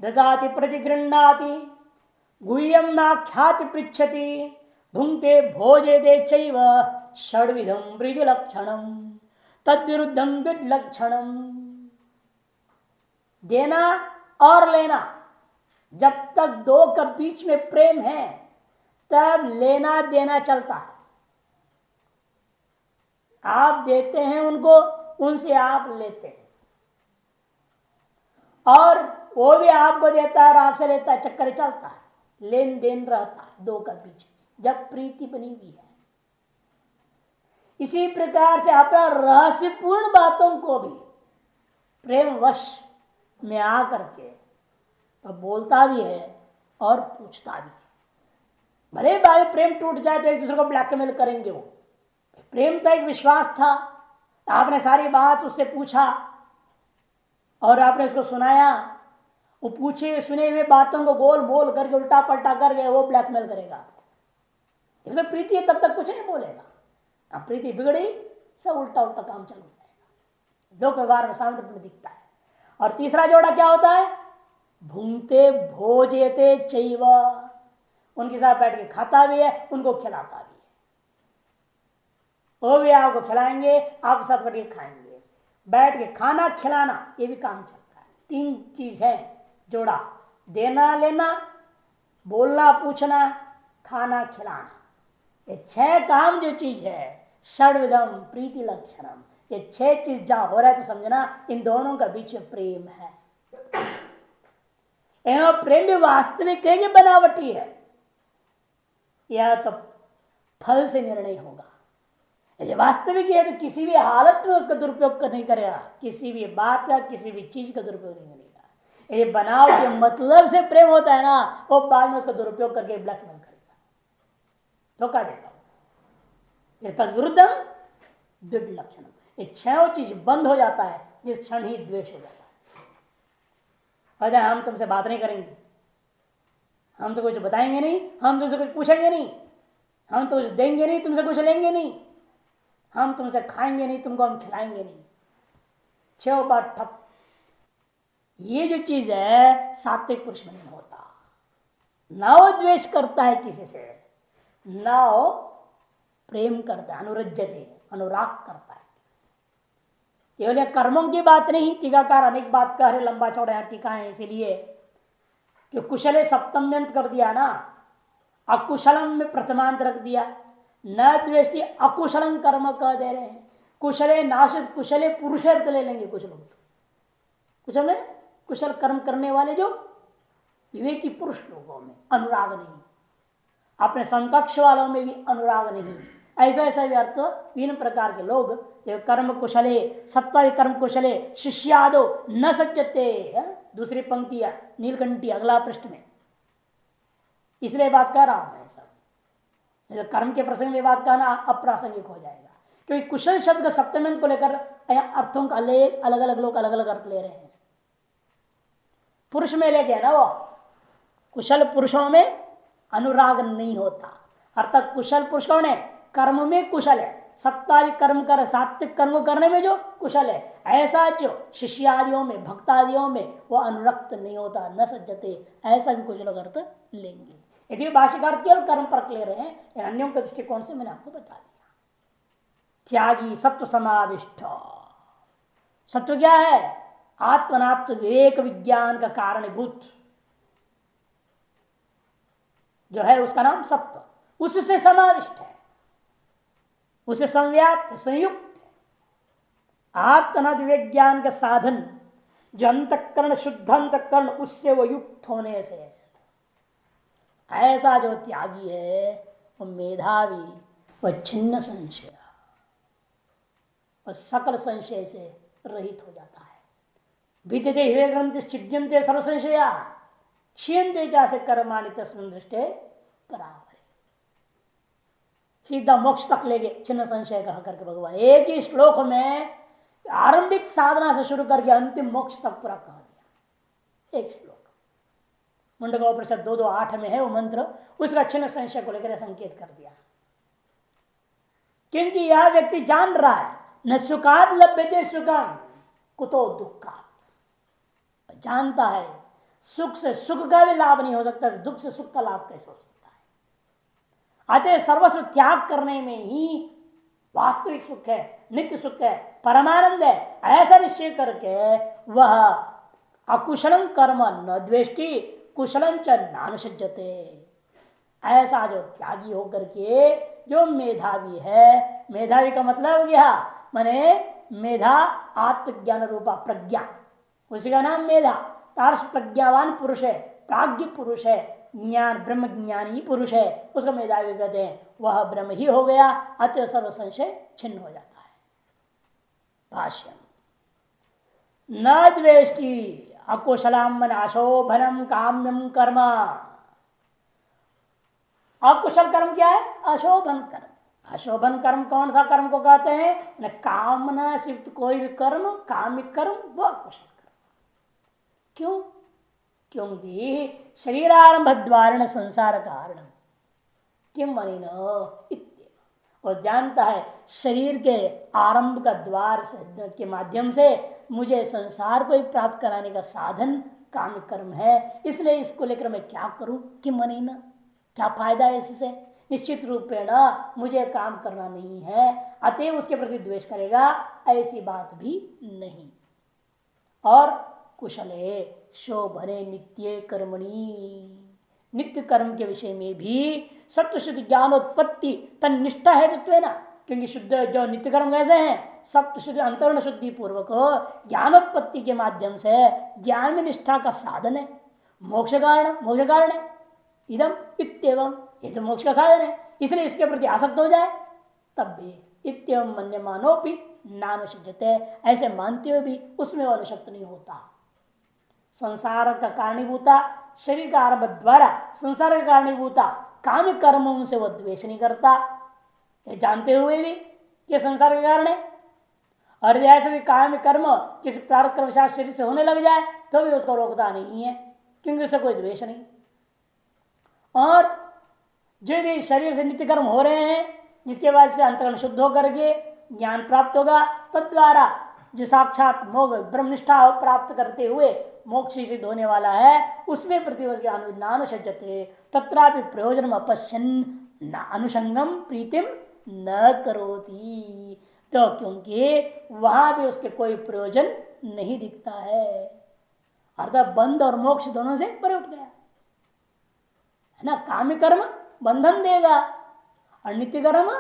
ददाति प्रतिगृह्णाति गुह्यम नाख्याति पृच्छति भुंक्ते भोजेते चैव षड्विधम प्रीतिलक्षणम तद्विरुद्धम द्विलक्षणम। देना और लेना, जब तक दो के बीच में प्रेम है तब लेना देना चलता है। आप देते हैं उनको, उनसे आप लेते हैं, और वो भी आपको देता है और आपसे लेता है, चक्कर चलता है, लेन देन रहता है दो का बीच जब प्रीति बनी हुई है। इसी प्रकार से अपना रहस्यपूर्ण बातों को भी प्रेम वश में आकर के तो बोलता भी है और पूछता भी है। भले बाद प्रेम टूट जाए तो एक दूसरे को ब्लैकमेल करेंगे। वो प्रेम तो एक विश्वास था, आपने सारी बात उससे पूछा और आपने उसको सुनाया, वो पूछे सुने हुए बातों को गोल मोल करके उल्टा पलटा करके वो ब्लैकमेल करेगा आपको। जब तक प्रीति है तब तक कुछ नहीं बोलेगा, अब प्रीति बिगड़ी सब उल्टा उल्टा काम चालू हो जाएगा। लोक व्यवहार में सामने दिखता है। और तीसरा जोड़ा क्या होता है? भूंगते भोजेते चैव, उनके साथ बैठ के खाता भी है, उनको खिलाता भी है। वो भी आपको खिलाएंगे, आपके साथ बैठ के खाएंगे। बैठ के खाना खिलाना ये भी काम चलता है। 3 चीज है जोड़ा, देना लेना, बोलना पूछना, खाना खिलाना। ये 6 काम जो चीज है, षड्विधम प्रीति लक्षणम, ये 6 चीज जहां हो रहा है तो समझना इन दोनों का बीच में प्रेम है। प्रेम भी वास्तविक है कि बनावटी है, यह तो फल से निर्णय होगा। यदि वास्तविक है तो किसी भी हालत में उसका दुरुपयोग नहीं करेगा, किसी भी बात या किसी भी चीज का दुरुपयोग नहीं करेगा। ये बनाव के मतलब से प्रेम होता है ना, वो बाद में उसका दुरुपयोग करके ब्लैकमेल करेगा, धोखा देगा। तद्विरुद्धम द्विलक्षणम, ये 6 चीज बंद हो जाता है जिस क्षण ही द्वेष हो जाता है। अरे हम तुमसे बात नहीं करेंगे, हम तो कुछ बताएंगे नहीं, हम तुमसे कुछ पूछेंगे नहीं, हम तो कुछ देंगे नहीं, तुमसे कुछ लेंगे नहीं, हम तुमसे खाएंगे नहीं, तुमको हम खिलाएंगे नहीं। 6 बार ठप। ये जो चीज है सात्विक पुरुष में नहीं होता। ना वो द्वेष करता है किसी से, ना वो प्रेम करता है, अनुरज्यते अनुराग करता है। केवल कर्मों की बात नहीं, टीकाकार अनेक बात कह रहे, लंबा चौड़ा टीका है, इसीलिए कि कुशले सप्तम्यंत कर दिया ना, अकुशलम में प्रथमांत रख दिया। न द्वेष्टि अकुशलम कर्म कह दे रहे हैं। कुशले नाशित, कुशले पुरुषार्थ ले लेंगे कुछ लोग तो। कुशल में कुशल कर्म करने वाले जो विवेकी पुरुष लोगों में अनुराग नहीं, अपने समकक्ष वालों में भी अनुराग नहीं, ऐसा ऐसा भी अर्थ तीन प्रकार के लोग जो कर्म कुशले सत्वादि कर्म कुशले शिष्यादो न सज्जते। दूसरी पंक्ति नीलकंठी अगला पृष्ठ में, इसलिए बात कर रहा हूं मैं सब। कर्म के प्रसंग में बात करना अप्रासंगिक हो जाएगा, क्योंकि कुशल शब्द का सप्तम को लेकर अर्थों का अलग अलग लोग अलग अलग अर्थ ले रहे हैं। पुरुष में लेके ना वो कुशल पुरुषों में अनुराग नहीं होता, अर्थात कुशल पुरुष कौन है? कर्म में कुशल है, सत्तादि कर्म कर सात्विक कर्म करने में जो कुशल है, ऐसा जो शिष्यादियों में भक्तादियों में वो अनुरक्त नहीं होता, न सज्जते, ऐसा भी कुछ लोग अर्थ लेंगे। यदि भाष्यकार केवल कर्म पर ले रहे हैं, अन्यों के दृष्टिकोण से मैंने आपको बता दिया। त्यागी सत्व समाविष्ट, सत्व क्या है? आत्मनाप्त विवेक विज्ञान का कारणीभूत जो है उसका नाम सत्व, उससे समाविष्ट है, उसे संव्याप्त संयुक्त आत्मनाथ विज्ञान का साधन जो अंतःकरण शुद्ध अंतःकरण उससे वो युक्त होने से, ऐसा जो त्यागी है वो मेधावी, वह छिन्न संशय, वह सकल संशय से रहित हो जाता है। विद्यते हृदय ग्रंथि छिद्यन्ते सर्व संशया क्षीयन्ते चासे कर्माणि तस्मिन् दृष्टे परावरे। सीधा मोक्ष तक ले गए छिन्न संशय कहा करके भगवान एक ही श्लोक में आरंभिक साधना से शुरू करके अंतिम मोक्ष तक पूरा कह दिया। एक श्लोक मुंडकोपनिषद 2:2:8 में है वो मंत्र, उसका छिन्न संशय को लेकर संकेत कर दिया। क्योंकि यह व्यक्ति जान रहा है न सुखात लभ्यते सुखम कुतो दुखात, जानता है सुख से सुख का भी लाभ नहीं हो सकता, तो दुख से सुख का लाभ कैसे हो सकता है। अतः सर्वस्व त्याग करने में ही वास्तविक सुख है, नित्य सुख है, परमानंद है, ऐसा निश्चय करके वह अकुशलम कर्म न द्वेष्टि कुशलम च नानुषज्यते। ऐसा जो त्यागी होकर के जो मेधावी है, मेधावी का मतलब क्या माने मेधा आत्मज्ञान रूपा प्रज्ञा, उसी का नाम मेधा। तार्श प्रज्ञावान पुरुष है, प्राज्ञ पुरुष है, ज्ञान ब्रह्म ज्ञानी पुरुष है, उसको मेधावी कहते हैं। वह ब्रह्म ही हो गया, अतः सर्व संशय छिन्न हो जाता है। भाष्य न द्वेष्टि अकुशलम अशोभनम काम्यम कर्म। अकुशल कर्म क्या है? अशोभन कर्म। अशोभन कर्म कौन सा कर्म को कहते हैं? न कामना से युक्त कोई भी कर्म, कामिक कर्म, वो अकुशल कर्म। क्यों? क्योंकि शरीरारंभ द्वारण संसार कारण किम मनिन, वो जानता है शरीर के आरंभ का द्वार से के माध्यम से मुझे संसार को ही प्राप्त कराने का साधन कामिक कर्म है, इसलिए इसको लेकर मैं क्या करूं? किम मनिन, क्या फायदा है इससे? निश्चित रूप में ना मुझे काम करना नहीं है, अतएव उसके प्रति द्वेष करेगा, ऐसी बात भी नहीं। और कुशले शोभने नित्य कर्मणि, नित्य कर्म के विषय में भी सत्व शुद्ध ज्ञानोत्पत्ति तनिष्ठा है तत्व ना, क्योंकि शुद्ध जो नित्य कर्म कैसे हैं? सत्व शुद्ध अंतरण शुद्धि पूर्वक ज्ञानोत्पत्ति के माध्यम से ज्ञान में निष्ठा का साधन है, मोक्ष कारण है। इदम इत्येवं, ये तो मोक्ष का साधन है, इसलिए इसके प्रति आसक्त हो जाए तब भी इत्येवं मन्यमानोपि नानुषज्यते, ऐसे मानते हुए भी उसमें अनुशक्त नहीं होता। संसार का कारणीभूता शरीर का आरंभ द्वारा संसार का कारणीभूता काम कर्मों से वह द्वेष नहीं करता, ये जानते हुए भी कि संसार के कारण है। और यदि ऐसे भी काम कर्म किसी प्रारब्ध कर्मशास्त्र शरीर से होने लग जाए तो भी उसको रोकता नहीं है, क्योंकि उससे कोई द्वेष नहीं। और जो यदि शरीर से नित्य कर्म हो रहे हैं जिसके बाद से अंतकरण शुद्ध होकर के ज्ञान प्राप्त होगा, तद्वारा जो साक्षात मोक्ष ब्रह्मनिष्ठा प्राप्त करते हुए मोक्ष सिद्ध होने वाला है, उसमें प्रतिवर्ष नानुषज्यते तत्रापि प्रयोजन अपश्यन अनुषंगम प्रीतिम न करोति, तो क्योंकि वहां भी उसके कोई प्रयोजन नहीं दिखता है, अर्थात बंध और मोक्ष दोनों से परे उठ गया है ना। काम्य कर्म बंधन देगा और नित्य कर्म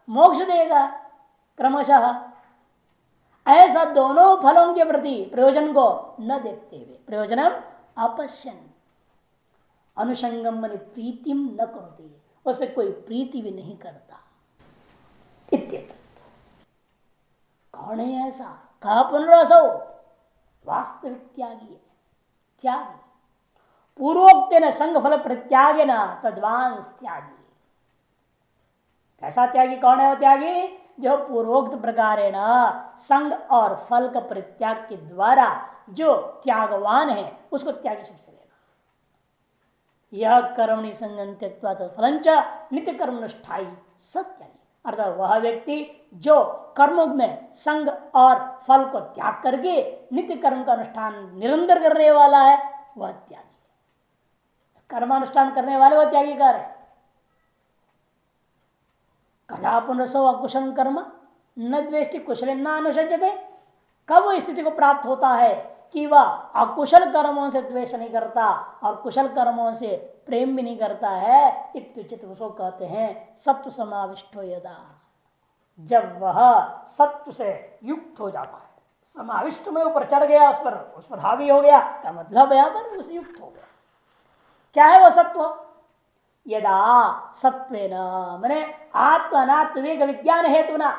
मोक्ष देगा क्रमशः। ऐसा दोनों फलों के प्रति प्रयोजन को न देखते हुए, प्रयोजनम अपश्यन अनुषंगम प्रीतिम न करती, उससे कोई प्रीति भी नहीं करता। कौन है ऐसा? कहा पुनरसो वास्तविक त्यागी है, त्यागी पूर्वोक्त न संग फल प्रत्यागे न तद्वांस त्यागी। कैसा त्यागी? कौन है वो त्यागी? जो पूर्वोक्त प्रकार है ना संग और फल का परित्याग के द्वारा जो त्यागवान है उसको त्यागी शब्द से लेना। यह कर्मणि संगं त्यक्त्वा तत्फलंच नित्य कर्मनिष्ठाई सत्यागी। अर्थात वह व्यक्ति जो कर्मों में संग और फल को त्याग करके नित्य कर्म का अनुष्ठान निरंतर करने वाला है वह त्यागी। कर्मानुष्ठान करने वाले वह त्यागी कर है। कदा पुनरसो अकुशल कर्म न द्वेष्टि कुशल न अनुसंजते। कब वो स्थिति को प्राप्त होता है कि वह अकुशल कर्मों से द्वेष नहीं करता और कुशल कर्मों से प्रेम भी नहीं करता है। इत्युचित उसको कहते हैं सत्व समाविष्टो यदा, जब वह सत्व से युक्त हो जाता है, समाविष्ट में ऊपर चढ़ गया, उस पर हावी हो गया, क्या मतलब यहां पर उस युक्त हो गया। क्या है वो सत्व? यदा सत्वेन माने आत्मा अनात्म विवेक विज्ञान हेतु ना।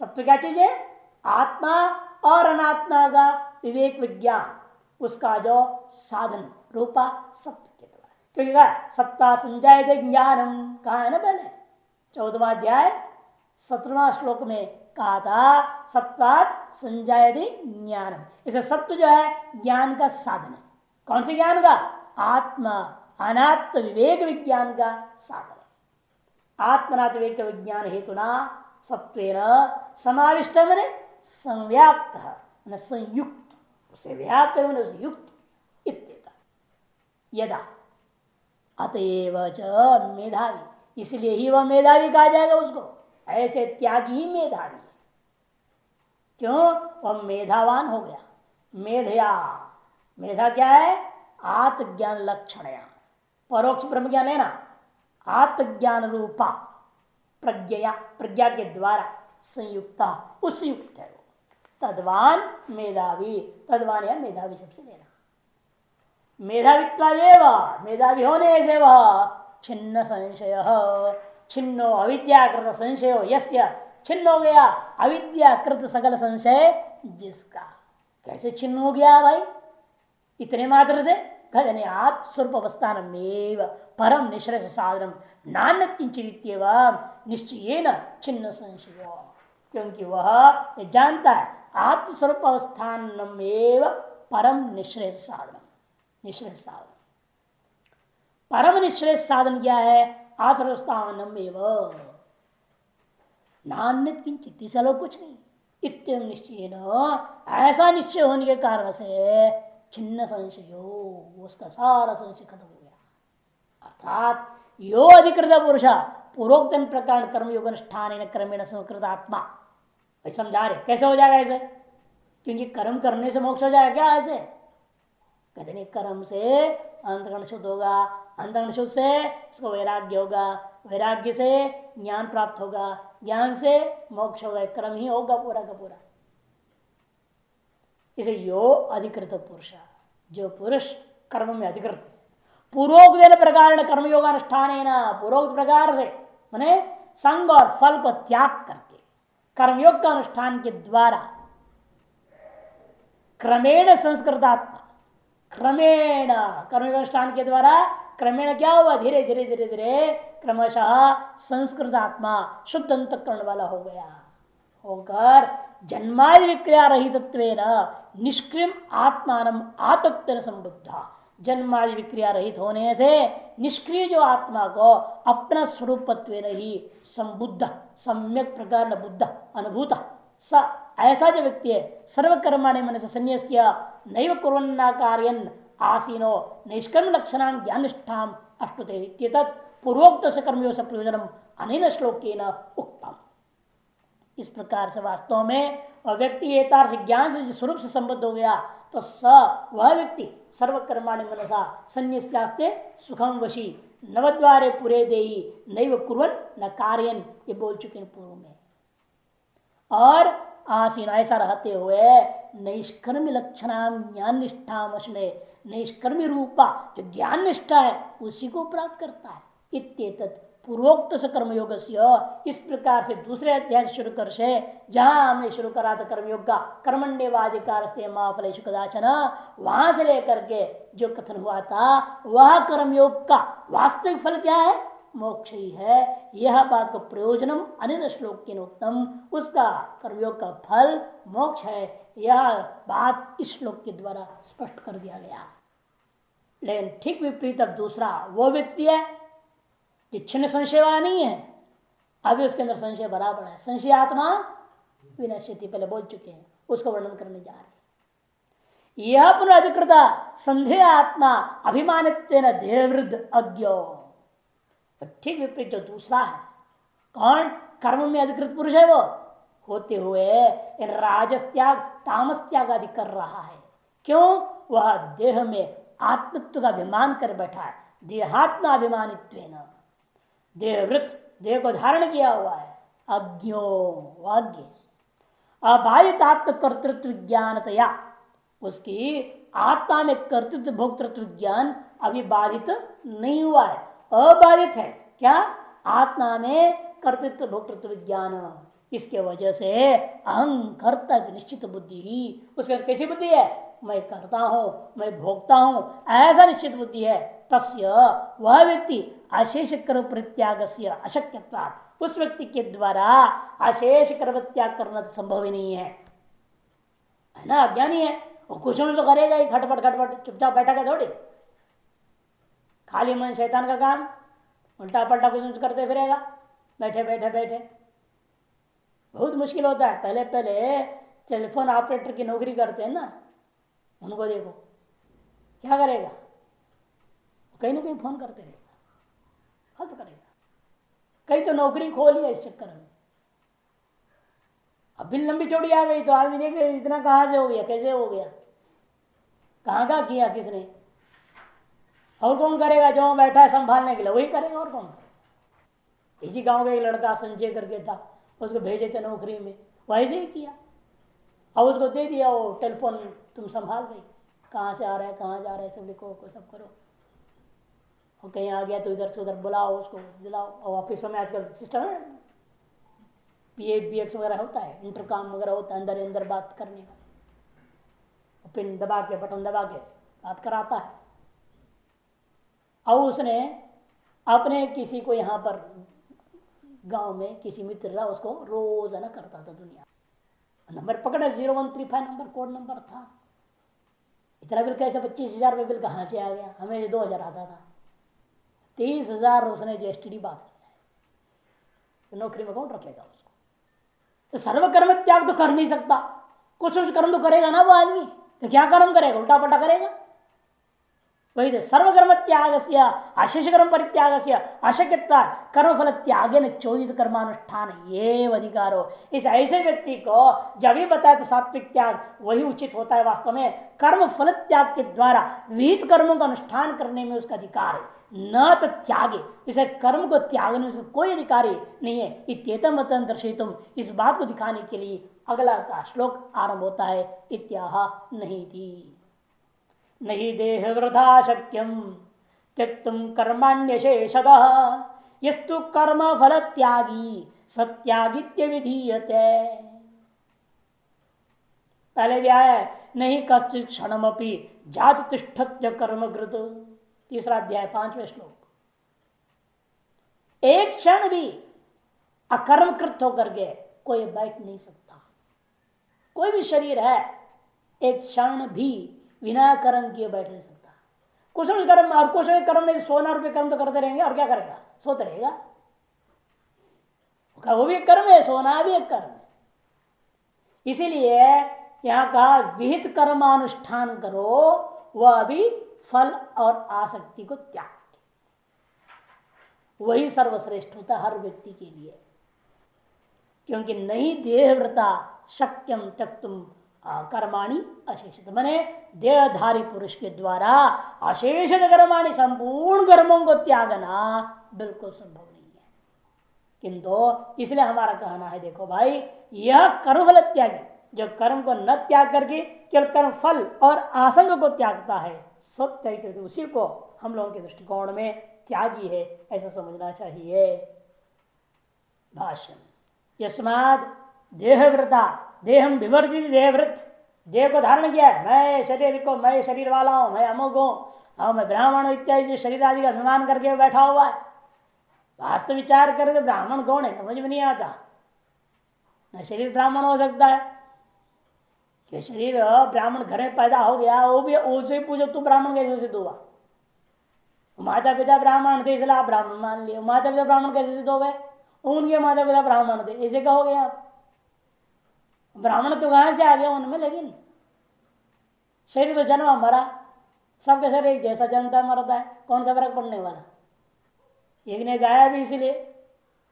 सत्व क्या चीज है? आत्मा और अनात्मा का विवेक विज्ञान, उसका जो साधन रूपा सत्व के द्वारा। क्योंकि क्या सत्ता संजायते ज्ञानम कहा है ना पहले 14वां अध्याय 17वां श्लोक में कहा था सत्वात् संजायते ज्ञानम। इसे सत्व जो है ज्ञान का साधन है। कौन से ज्ञान का? आत्मा अनात्म विवेक विज्ञान का साधन है। आत्मनात्म विवेक विज्ञान हेतुना सत्वेन समाविष्ट मने संव्याप्त संयुक्त, उसे व्याप्त उसे युक्त इत्येता। यदा अतएव च मेधावी, इसलिए ही वह मेधावी कहा जाएगा उसको। ऐसे त्यागी ही मेधावी है। क्यों? वह मेधावान हो गया। मेधया, मेधा क्या है? आत्मज्ञान लक्षणया, परोक्ष ब्रह्म ज्ञान है ना, आत्मज्ञान रूपा प्रज्ञा, प्रज्ञा के द्वारा संयुक्ता, उस युक्त है वो। तद्वान मेधावी, तद्वान या मेधावी सबसे लेना। मेधावित्वादेव, मेधावी होने से वह छिन्न संशय, छिन्नो अविद्याकृत संशय यस्य, छिन्न हो गया अविद्याकृत सकल संशय जिसका। कैसे छिन्न हो गया भाई? इतने मात्र से कहते आत्मस्वरूप अवस्थान में परम निश्रेष साधनम नान्य किंचित निश्चय न छिन्न संशय। क्योंकि वह जानता है आत्मस्वरूप अवस्थान में परम निश्रेष साधन। निश्रेष साधन, परम निश्रेष साधन क्या है? आत्मस्थानम एवं नान्य किंचित, इस अलग कुछ नहीं। इत्यम निश्चय न, ऐसा निश्चय होने के कारण से छिन्न संशयो, उसका सारा संशय खत्म हो गया। अर्थात यो अधिकृत पुरुष पूर्वोक्त प्रकार कर्मयोग अनुष्ठान क्रमेण संस्कृत आत्मा। भाई समझा रहे कैसे हो जाएगा ऐसे? क्योंकि कर्म करने से मोक्ष हो जाएगा क्या ऐसे? कहते नहीं, कर्म से अंतःकरण शुद्ध होगा, अंतःकरण शुद्ध से उसको वैराग्य होगा, वैराग्य से ज्ञान प्राप्त होगा, ज्ञान से मोक्ष होगा। कर्म ही होगा पूरा का पूरा। इसे यो अधिकृत पुरुष, जो पुरुष कर्म में अधिकृत है, पूर्वोक्त प्रकार कर्मयोगानुष्ठान है ना, पूर्वोक्त प्रकार से माने संग और फल को त्याग करके कर्मयोग का अनुष्ठान के द्वारा क्रमेण संस्कृतात्मा, क्रमेण कर्मयोग अनुष्ठान के द्वारा क्रमेण क्या हुआ? धीरे धीरे धीरे धीरे क्रमशः संस्कृतात्मा शुद्ध अंतःकरण वाला हो गया, होकर जन्मादि विक्रिया रहित निष्क्रियम आत्मान आत्मत्वेन संबुद्धा। जन्मादि विक्रिया रहित होने से निष्क्रिय जो आत्मा को अपना स्वरूपत्व ही संबुद्ध, सम्यक प्रकार बुद्ध अनुभूत स, ऐसा जो व्यक्ति है सर्वकर्माणि मन से संन्यास्य नैव कुर्वन्ना कार्यन आसीनो निष्कर्म लक्षणां ज्ञानिष्ठाम अष्टुते इत्येतत् पूर्वोक्त से कर्मयोग से प्रयोजनम अनेन श्लोकेन उक्तम। इस प्रकार से वास्तव में वह व्यक्ति एतार्थ ज्ञान से स्वरूप से संबद्ध हो गया तो स, वह व्यक्ति सर्वकर्माणि मनसा संन्यास्ते सुखम वशी नवद्वारे पुरे देही नैव कुर्वन् न कार्यन, ये बोल चुके हैं पूर्व में। और आसीन ऐसा रहते हुए नैष्कर्मी लक्षणाम ज्ञान निष्ठाम अश्ने, नैष्कर्मी रूपा जो ज्ञान निष्ठा है उसी को प्राप्त करता है। इत्येतत् पूर्वोक्त से कर्मयोग इस प्रकार से दूसरे अध्याय से शुरू कर से जहां हमने शुरू करा था कर्मयोग का कर्मण्यवाधिकार फलेषु कदाचन, वहां से लेकर के जो कथन हुआ था वह कर्मयोग का वास्तविक फल क्या है? मोक्ष ही है। यह बात को प्रयोजनम अनिल श्लोक के उत्तम, उसका कर्मयोग का फल मोक्ष है, यह बात इस श्लोक के द्वारा स्पष्ट कर दिया गया। लेकिन ठीक विपरीत अब दूसरा वो व्यक्ति है जो छिन्न संशय वाला नहीं है, अभी उसके अंदर संशय भरा पड़ा है। संशय आत्मा विनश्यति, पहले बोल चुके हैं, उसको वर्णन करने जा रहे हैं। यह पुनराधिकृता संधेय आत्मा अभिमानित्वेन देहवृद्ध अज्ञो, ठीक विपरीत जो दूसरा है, कौन? कर्म में अधिकृत पुरुष है, वो होते हुए इन राजस त्याग तामस त्याग आदि कर रहा है। क्यों? वह देह में आत्मत्व का अभिमान कर बैठा है, देहात्मा अभिमानित्वेन, देहवृत, देह को धारण किया हुआ है, अज्ञो वाग्य अबाधित आत्म कर्तृत्व ज्ञानतया, उसकी आत्मा में कर्तृत्व भोक्तृत्व ज्ञान अभी बाधित नहीं हुआ है, अबाधित है। क्या? आत्मा में कर्तृत्व भोक्तृत्व ज्ञान, इसके वजह से अहंकर्ता निश्चित बुद्धि ही, उसके कैसी बुद्धि है? मैं करता हूं, मैं भोगता हूं, ऐसा निश्चित बुद्धि है। तस्य, वह व्यक्ति अशेष कर्म परित्याग से अशक्यता, उस व्यक्ति के द्वारा अशेष कर्म त्याग करना तो संभव ही नहीं है ना, अज्ञानी है वो। कुछ तो करेगा ही, खटपट खटपट, चुपचाप बैठा थोड़ी, खाली मन शैतान का काम, उल्टा पलटा कुछ करते फिरेगा बैठे बैठे बैठे। बहुत मुश्किल होता है। पहले पहले टेलीफोन ऑपरेटर की नौकरी करते हैं ना, उनको देखो क्या करेगा, कहीं ना कहीं फोन करते रहेगा, हल तो करेगा। कहीं तो नौकरी खो लिया इस चक्कर में। अब बिल लंबी चौड़ी आ गई तो आदमी देख रहे इतना कहाँ से हो गया, कैसे हो गया, कहाँ का किया किसने, और कौन करेगा? जो बैठा है संभालने के लिए वही करेगा, और कौन करेगा? इसी गांव का एक लड़का संजय करके था, उसको भेजे थे नौकरी में, वैसे ही किया, और उसको दे दिया वो टेलीफोन, तुम संभाल भाई, कहाँ से आ रहा है कहाँ जा रहा है सब लिखो, सब करो, और कहीं आ गया तो इधर से उधर बुलाओ उसको, दिलाओ। और ऑफिसों में आजकल सिस्टम है, PABX वगैरह होता है, इंटरकॉम वगैरह होता है, अंदर अंदर बात करने का, पिन दबा के बटन दबा के बात कराता है। और उसने अपने किसी को यहाँ पर गांव में किसी मित्र रहा, उसको रोजाना करता था दुनिया, नंबर पकड़ा 0135 नंबर, कोड नंबर था। इतना बिल कैसे? 25,000 रुपये बिल कहाँ से आ गया? हमें 2,000 आता था, 30,000 उसने जो STD बात किया है, तो नौकरी में कौन रखेगा उसको? तो सर्वकर्म त्याग तो कर नहीं सकता, कुछ कर्म तो करेगा ना वो आदमी, तो क्या कर्म करेगा? उल्टा पल्टा करेगा। वही तो सर्वकर्म त्याग से अशेष कर्म परित्याग से अशक्यता कर्मफल त्याग न चोदित कर्मानुष्ठान ये अधिकारो। इस ऐसे व्यक्ति को जब भी बताया तो सात्विक त्याग वही उचित होता है। वास्तव में कर्म फल त्याग के द्वारा विहित कर्मों का अनुष्ठान करने में उसका अधिकार है, न तो त्यागे, इसे कर्म को त्यागने में उसका कोई अधिकार नहीं है। इत्येतम दर्शितुम, इस बात को दिखाने के लिए अगला का श्लोक आरंभ होता है, इत्याह नहीं थी नहीं देह वृथा शक्यम त्यक्तुम कर्माण्यशेषतः यस्तु कर्म फल त्यागी सत्यागित्य विधीयते। पहले भी आया नहीं कश्चित क्षणमपि जात तिष्ठत्य कर्मकृत, तीसरा अध्याय 5वें श्लोक। एक क्षण भी अकर्मकृत होकर के कोई बैठ नहीं सकता। कोई भी शरीर है एक क्षण भी बिना कर्म किए बैठ नहीं सकता। कुशल कर्म और कुशल कर्म नहीं, 100 रुपये कर्म तो करते रहेंगे, और क्या करेगा? सोते रहेगा। वो भी एक कर्म है, सोना भी एक कर्म है। इसीलिए यहां कहा विहित कर्मानुष्ठान करो, वह भी फल और आसक्ति को त्याग, वही सर्वश्रेष्ठ होता है हर व्यक्ति के लिए। क्योंकि नहीं देहव्रता शक्यम त्यक्तुम कर्माणि अशेषित, माने देहधारी पुरुष के द्वारा अशेषित कर्माणि संपूर्ण कर्मों को त्यागना बिल्कुल संभव नहीं है। किंतु इसलिए हमारा कहना है, देखो भाई, यह कर्मफल त्यागी, जो कर्म को न त्याग करके केवल कर्म फल और आसंग को त्यागता है, सत्य उसी को हम लोगों के दृष्टिकोण में त्यागी है, ऐसा समझना चाहिए। भाष्य यस्माद देहव्रता देहम विवर्जित देहव्रत, देह को धारण किया है, मैं शरीर को, मैं शरीर वाला हूं, मैं अमुक हूं, हाँ मैं ब्राह्मण हूं इत्यादि जो शरीर आदि का अभिमान करके बैठा हुआ है, वास्तव विचार करे तो ब्राह्मण कौन है समझ में नहीं आता। न शरीर ब्राह्मण हो सकता है कि शरीर ब्राह्मण घर में पैदा हो गया, वो भी उसे पूछो तू ब्राह्मण कैसे सिद्ध हुआ, माता पिता ब्राह्मण थे इसलिए आप ब्राह्मण मान लिए, माता पिता ब्राह्मण कैसे सिद्ध हो गए, उनके माता पिता ब्राह्मण थे ऐसे कहोगे आप, ब्राह्मण तो कहां से आ गया उनमें, लेकिन शरीर तो जन्मा मरा, सबके शरीर एक जैसा जन्मता मरता है, कौन सा फर्क पड़ने वाला। एक ने गाया भी इसीलिए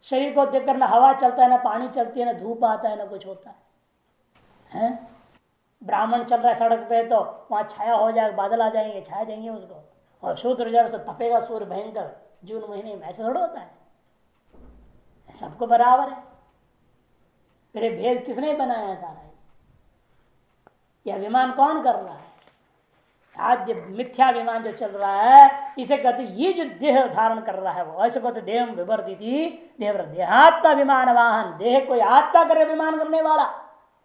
शरीर को देखकर ना हवा चलता है, ना पानी चलती है, ना धूप आता है, ना कुछ होता है। ब्राह्मण चल रहा है सड़क पे तो वहां छाया हो जाएगा, बादल आ जाएंगे, छाया देंगे उसको, और शूद्र जड़ से तपेगा सूर्य भयंकर जून महीने में, ऐसा थोड़ा होता है, सबको बराबर है। फिर भेद किसने बनाया सारा, यह अभिमान कौन कर रहा है, आद्य मिथ्याभिमान जो चल रहा है, इसे कहते ये जो देह धारण कर रहा है वो, ऐसे कहते देह विवर्तिति देहव्रत, देहात्माभिमान वाहन, देह कोई आत्मा कर अभिमान करने वाला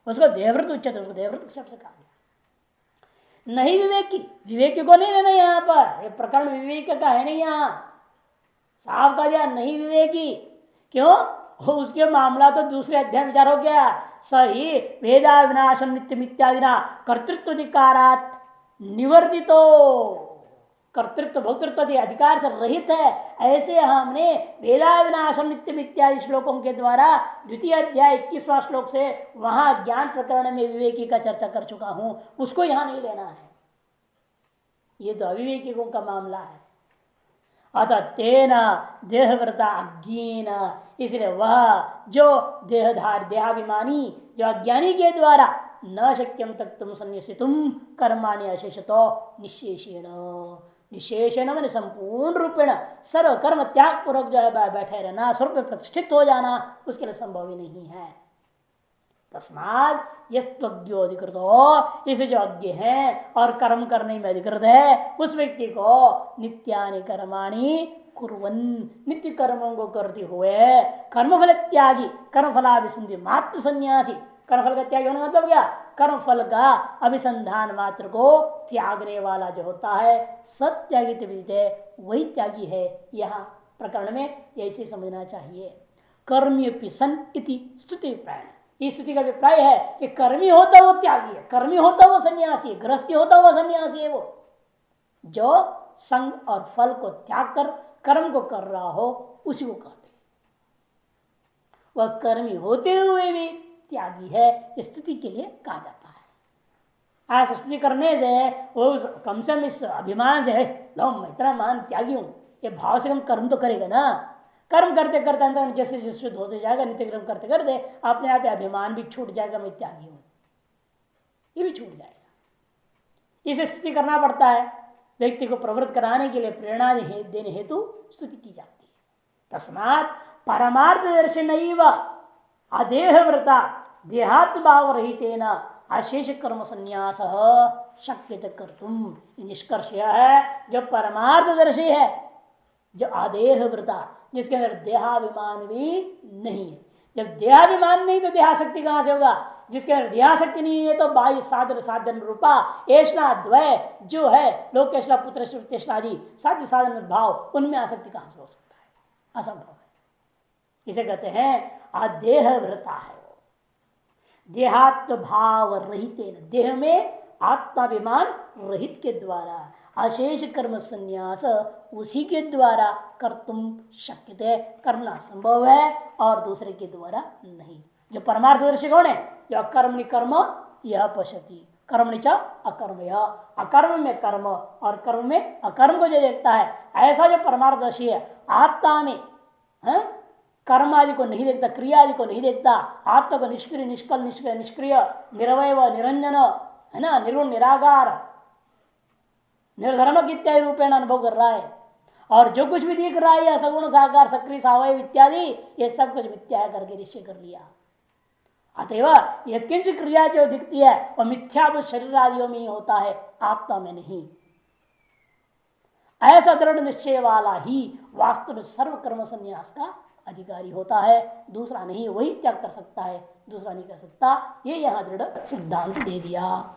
उसको देहव्रत उच्चते, उसको देहव्रत शब्द से कहा गया। नहीं विवेकी, विवेकी को नहीं लेना यहाँ पर, ये प्रकरण विवेक का है नहीं, यहाँ साफ कह दिया नहीं विवेकी, क्यों, उसके मामला तो दूसरे अध्याय विचार हो गया, सही वेदा विनाशम नित्य मित्यादिना कर्तृत्व अधिकारात निवर्तितो, कर्तृत्व भोक्तृत्व अधिकार से रहित है, ऐसे हमने वेदा विनाशम नित्य इत्यादि श्लोकों के द्वारा द्वितीय अध्याय 21वां श्लोक से वहां ज्ञान प्रकरण में विवेकी का चर्चा कर चुका हूं, उसको यहां नहीं लेना है, ये तो अविवेकियों का मामला है। अतः तेना देहव्रता अज्ञेन, इसलिए वह जो देहधार देहाभिमानी जो अज्ञानी के द्वारा न शक्यम तक तुम संन्यासितुम कर्माणि अशेषतो निशेषेण, निशेषण मैंने संपूर्ण रूपेण सर्व कर्म त्याग पूर्वक जो है बैठे रहना, स्वरूप प्रतिष्ठित हो जाना उसके लिए संभव ही नहीं है। तस्माद यज्ञो अधिकृत हो, इसे जो अज्ञ है और कर्म करने में अधिकृत है उस व्यक्ति को नित्यानि कर्माणि कुर्वन्, नित्य कर्मों को करते हुए कर्मफल त्यागी कर्मफलाभिसंधि मात्र सन्यासी, कर्मफल का त्याग होने का मतलब क्या, कर्मफल का अभिसंधान मात्र को त्यागने वाला जो होता है सत्यागी विदिते वही त्यागी है। यहाँ प्रकरण में ऐसे समझना चाहिए। कर्म्यपि सन इति स्तुति प्रायण, इस स्तुति का अभिप्राय है कि कर्मी होता वो त्यागी है, कर्मी होता वो सन्यासी है, गृहस्थी होता वो सन्यासी है, वो जो संग और फल को त्याग कर कर्म को कर रहा हो उसी को कहते हैं। वह कर्मी होते हुए भी त्यागी है, स्तुति के लिए कहा जाता है। ऐसा स्तुति करने से वो कम से कम इस अभिमान से लो मैं इतना महान त्यागी हूं, ये भाव से हम कर्म तो करेगा ना, कर्म करते करते अंदर जैसे जैसे शुद्ध होते जाएगा, नित्य कर्म करते करते अपने आप अभिमान भी छूट जाएगा, मैं त्यागी हूं ये भी छूट जाएगा। इसे स्तुति करना पड़ता है, व्यक्ति को प्रवृत्त कराने के लिए प्रेरणा देने हेतु स्तुति की जाती है। तस्मात् परमार्थ दर्शन अदेहव्रता देहात्भाव रहितेन अशेष कर्म संन्यास शक्यते कर्तुम, निष्कर्ष यह है जो परमार्थदर्शी है, जो अदेहव्रता जिसके अंदर देहाभिमान भी नहीं है। जब देहाभिमान नहीं तो देहाशक्ति कहां से होगा, जिसके अंदर देहाशक्ति नहीं है तो बाह्य साधन साधन रूपा ऐष्णा द्वय जो है लोकेशला पुत्र आदि साध्य साधन भाव, उनमें आसक्ति कहां से हो सकता है, असंभव है। इसे कहते हैं अदेहव्रता है, देहात्म भाव रहित, देह में आत्माभिमान रहित के द्वारा अशेष कर्म संन्यास उसी के द्वारा कर्तुम शक्यते, करना संभव है और दूसरे के द्वारा नहीं। जो परमार्थदर्शी कौन है, जो अकर्मणि कर्म यह पश्यति, कर्मणि च अकर्म, यह अकर्म में कर्म और कर्म में अकर्म को जो देखता है, ऐसा जो परमार्थदर्शी है आत्मा में कर्म आदि को नहीं देखता, क्रिया आदि को नहीं देखता, आत्मा को निष्क्रिय निष्कल निष्क्रिय निरवय निरंजन है ना, निर्गुण निराकार निर्धर्मक इत्यादि रूपेण अनुभव कर रहा है, और जो कुछ भी दिख रहा है सगुण साकार सक्रिय सावयव इत्यादि ये सब कुछ मिथ्या है करके निश्चय कर लिया। अतएव यत्किंच क्रिया जो दिखती है वह मिथ्याभूत शरीर आदियों में ही होता है, आत्मा में नहीं। ऐसा दृढ़ निश्चय वाला ही वास्तव में सर्व कर्म संन्यास का अधिकारी होता है, दूसरा नहीं। वही त्याग कर सकता है, दूसरा नहीं कर सकता। ये यहां दृढ़ सिद्धांत दे दिया।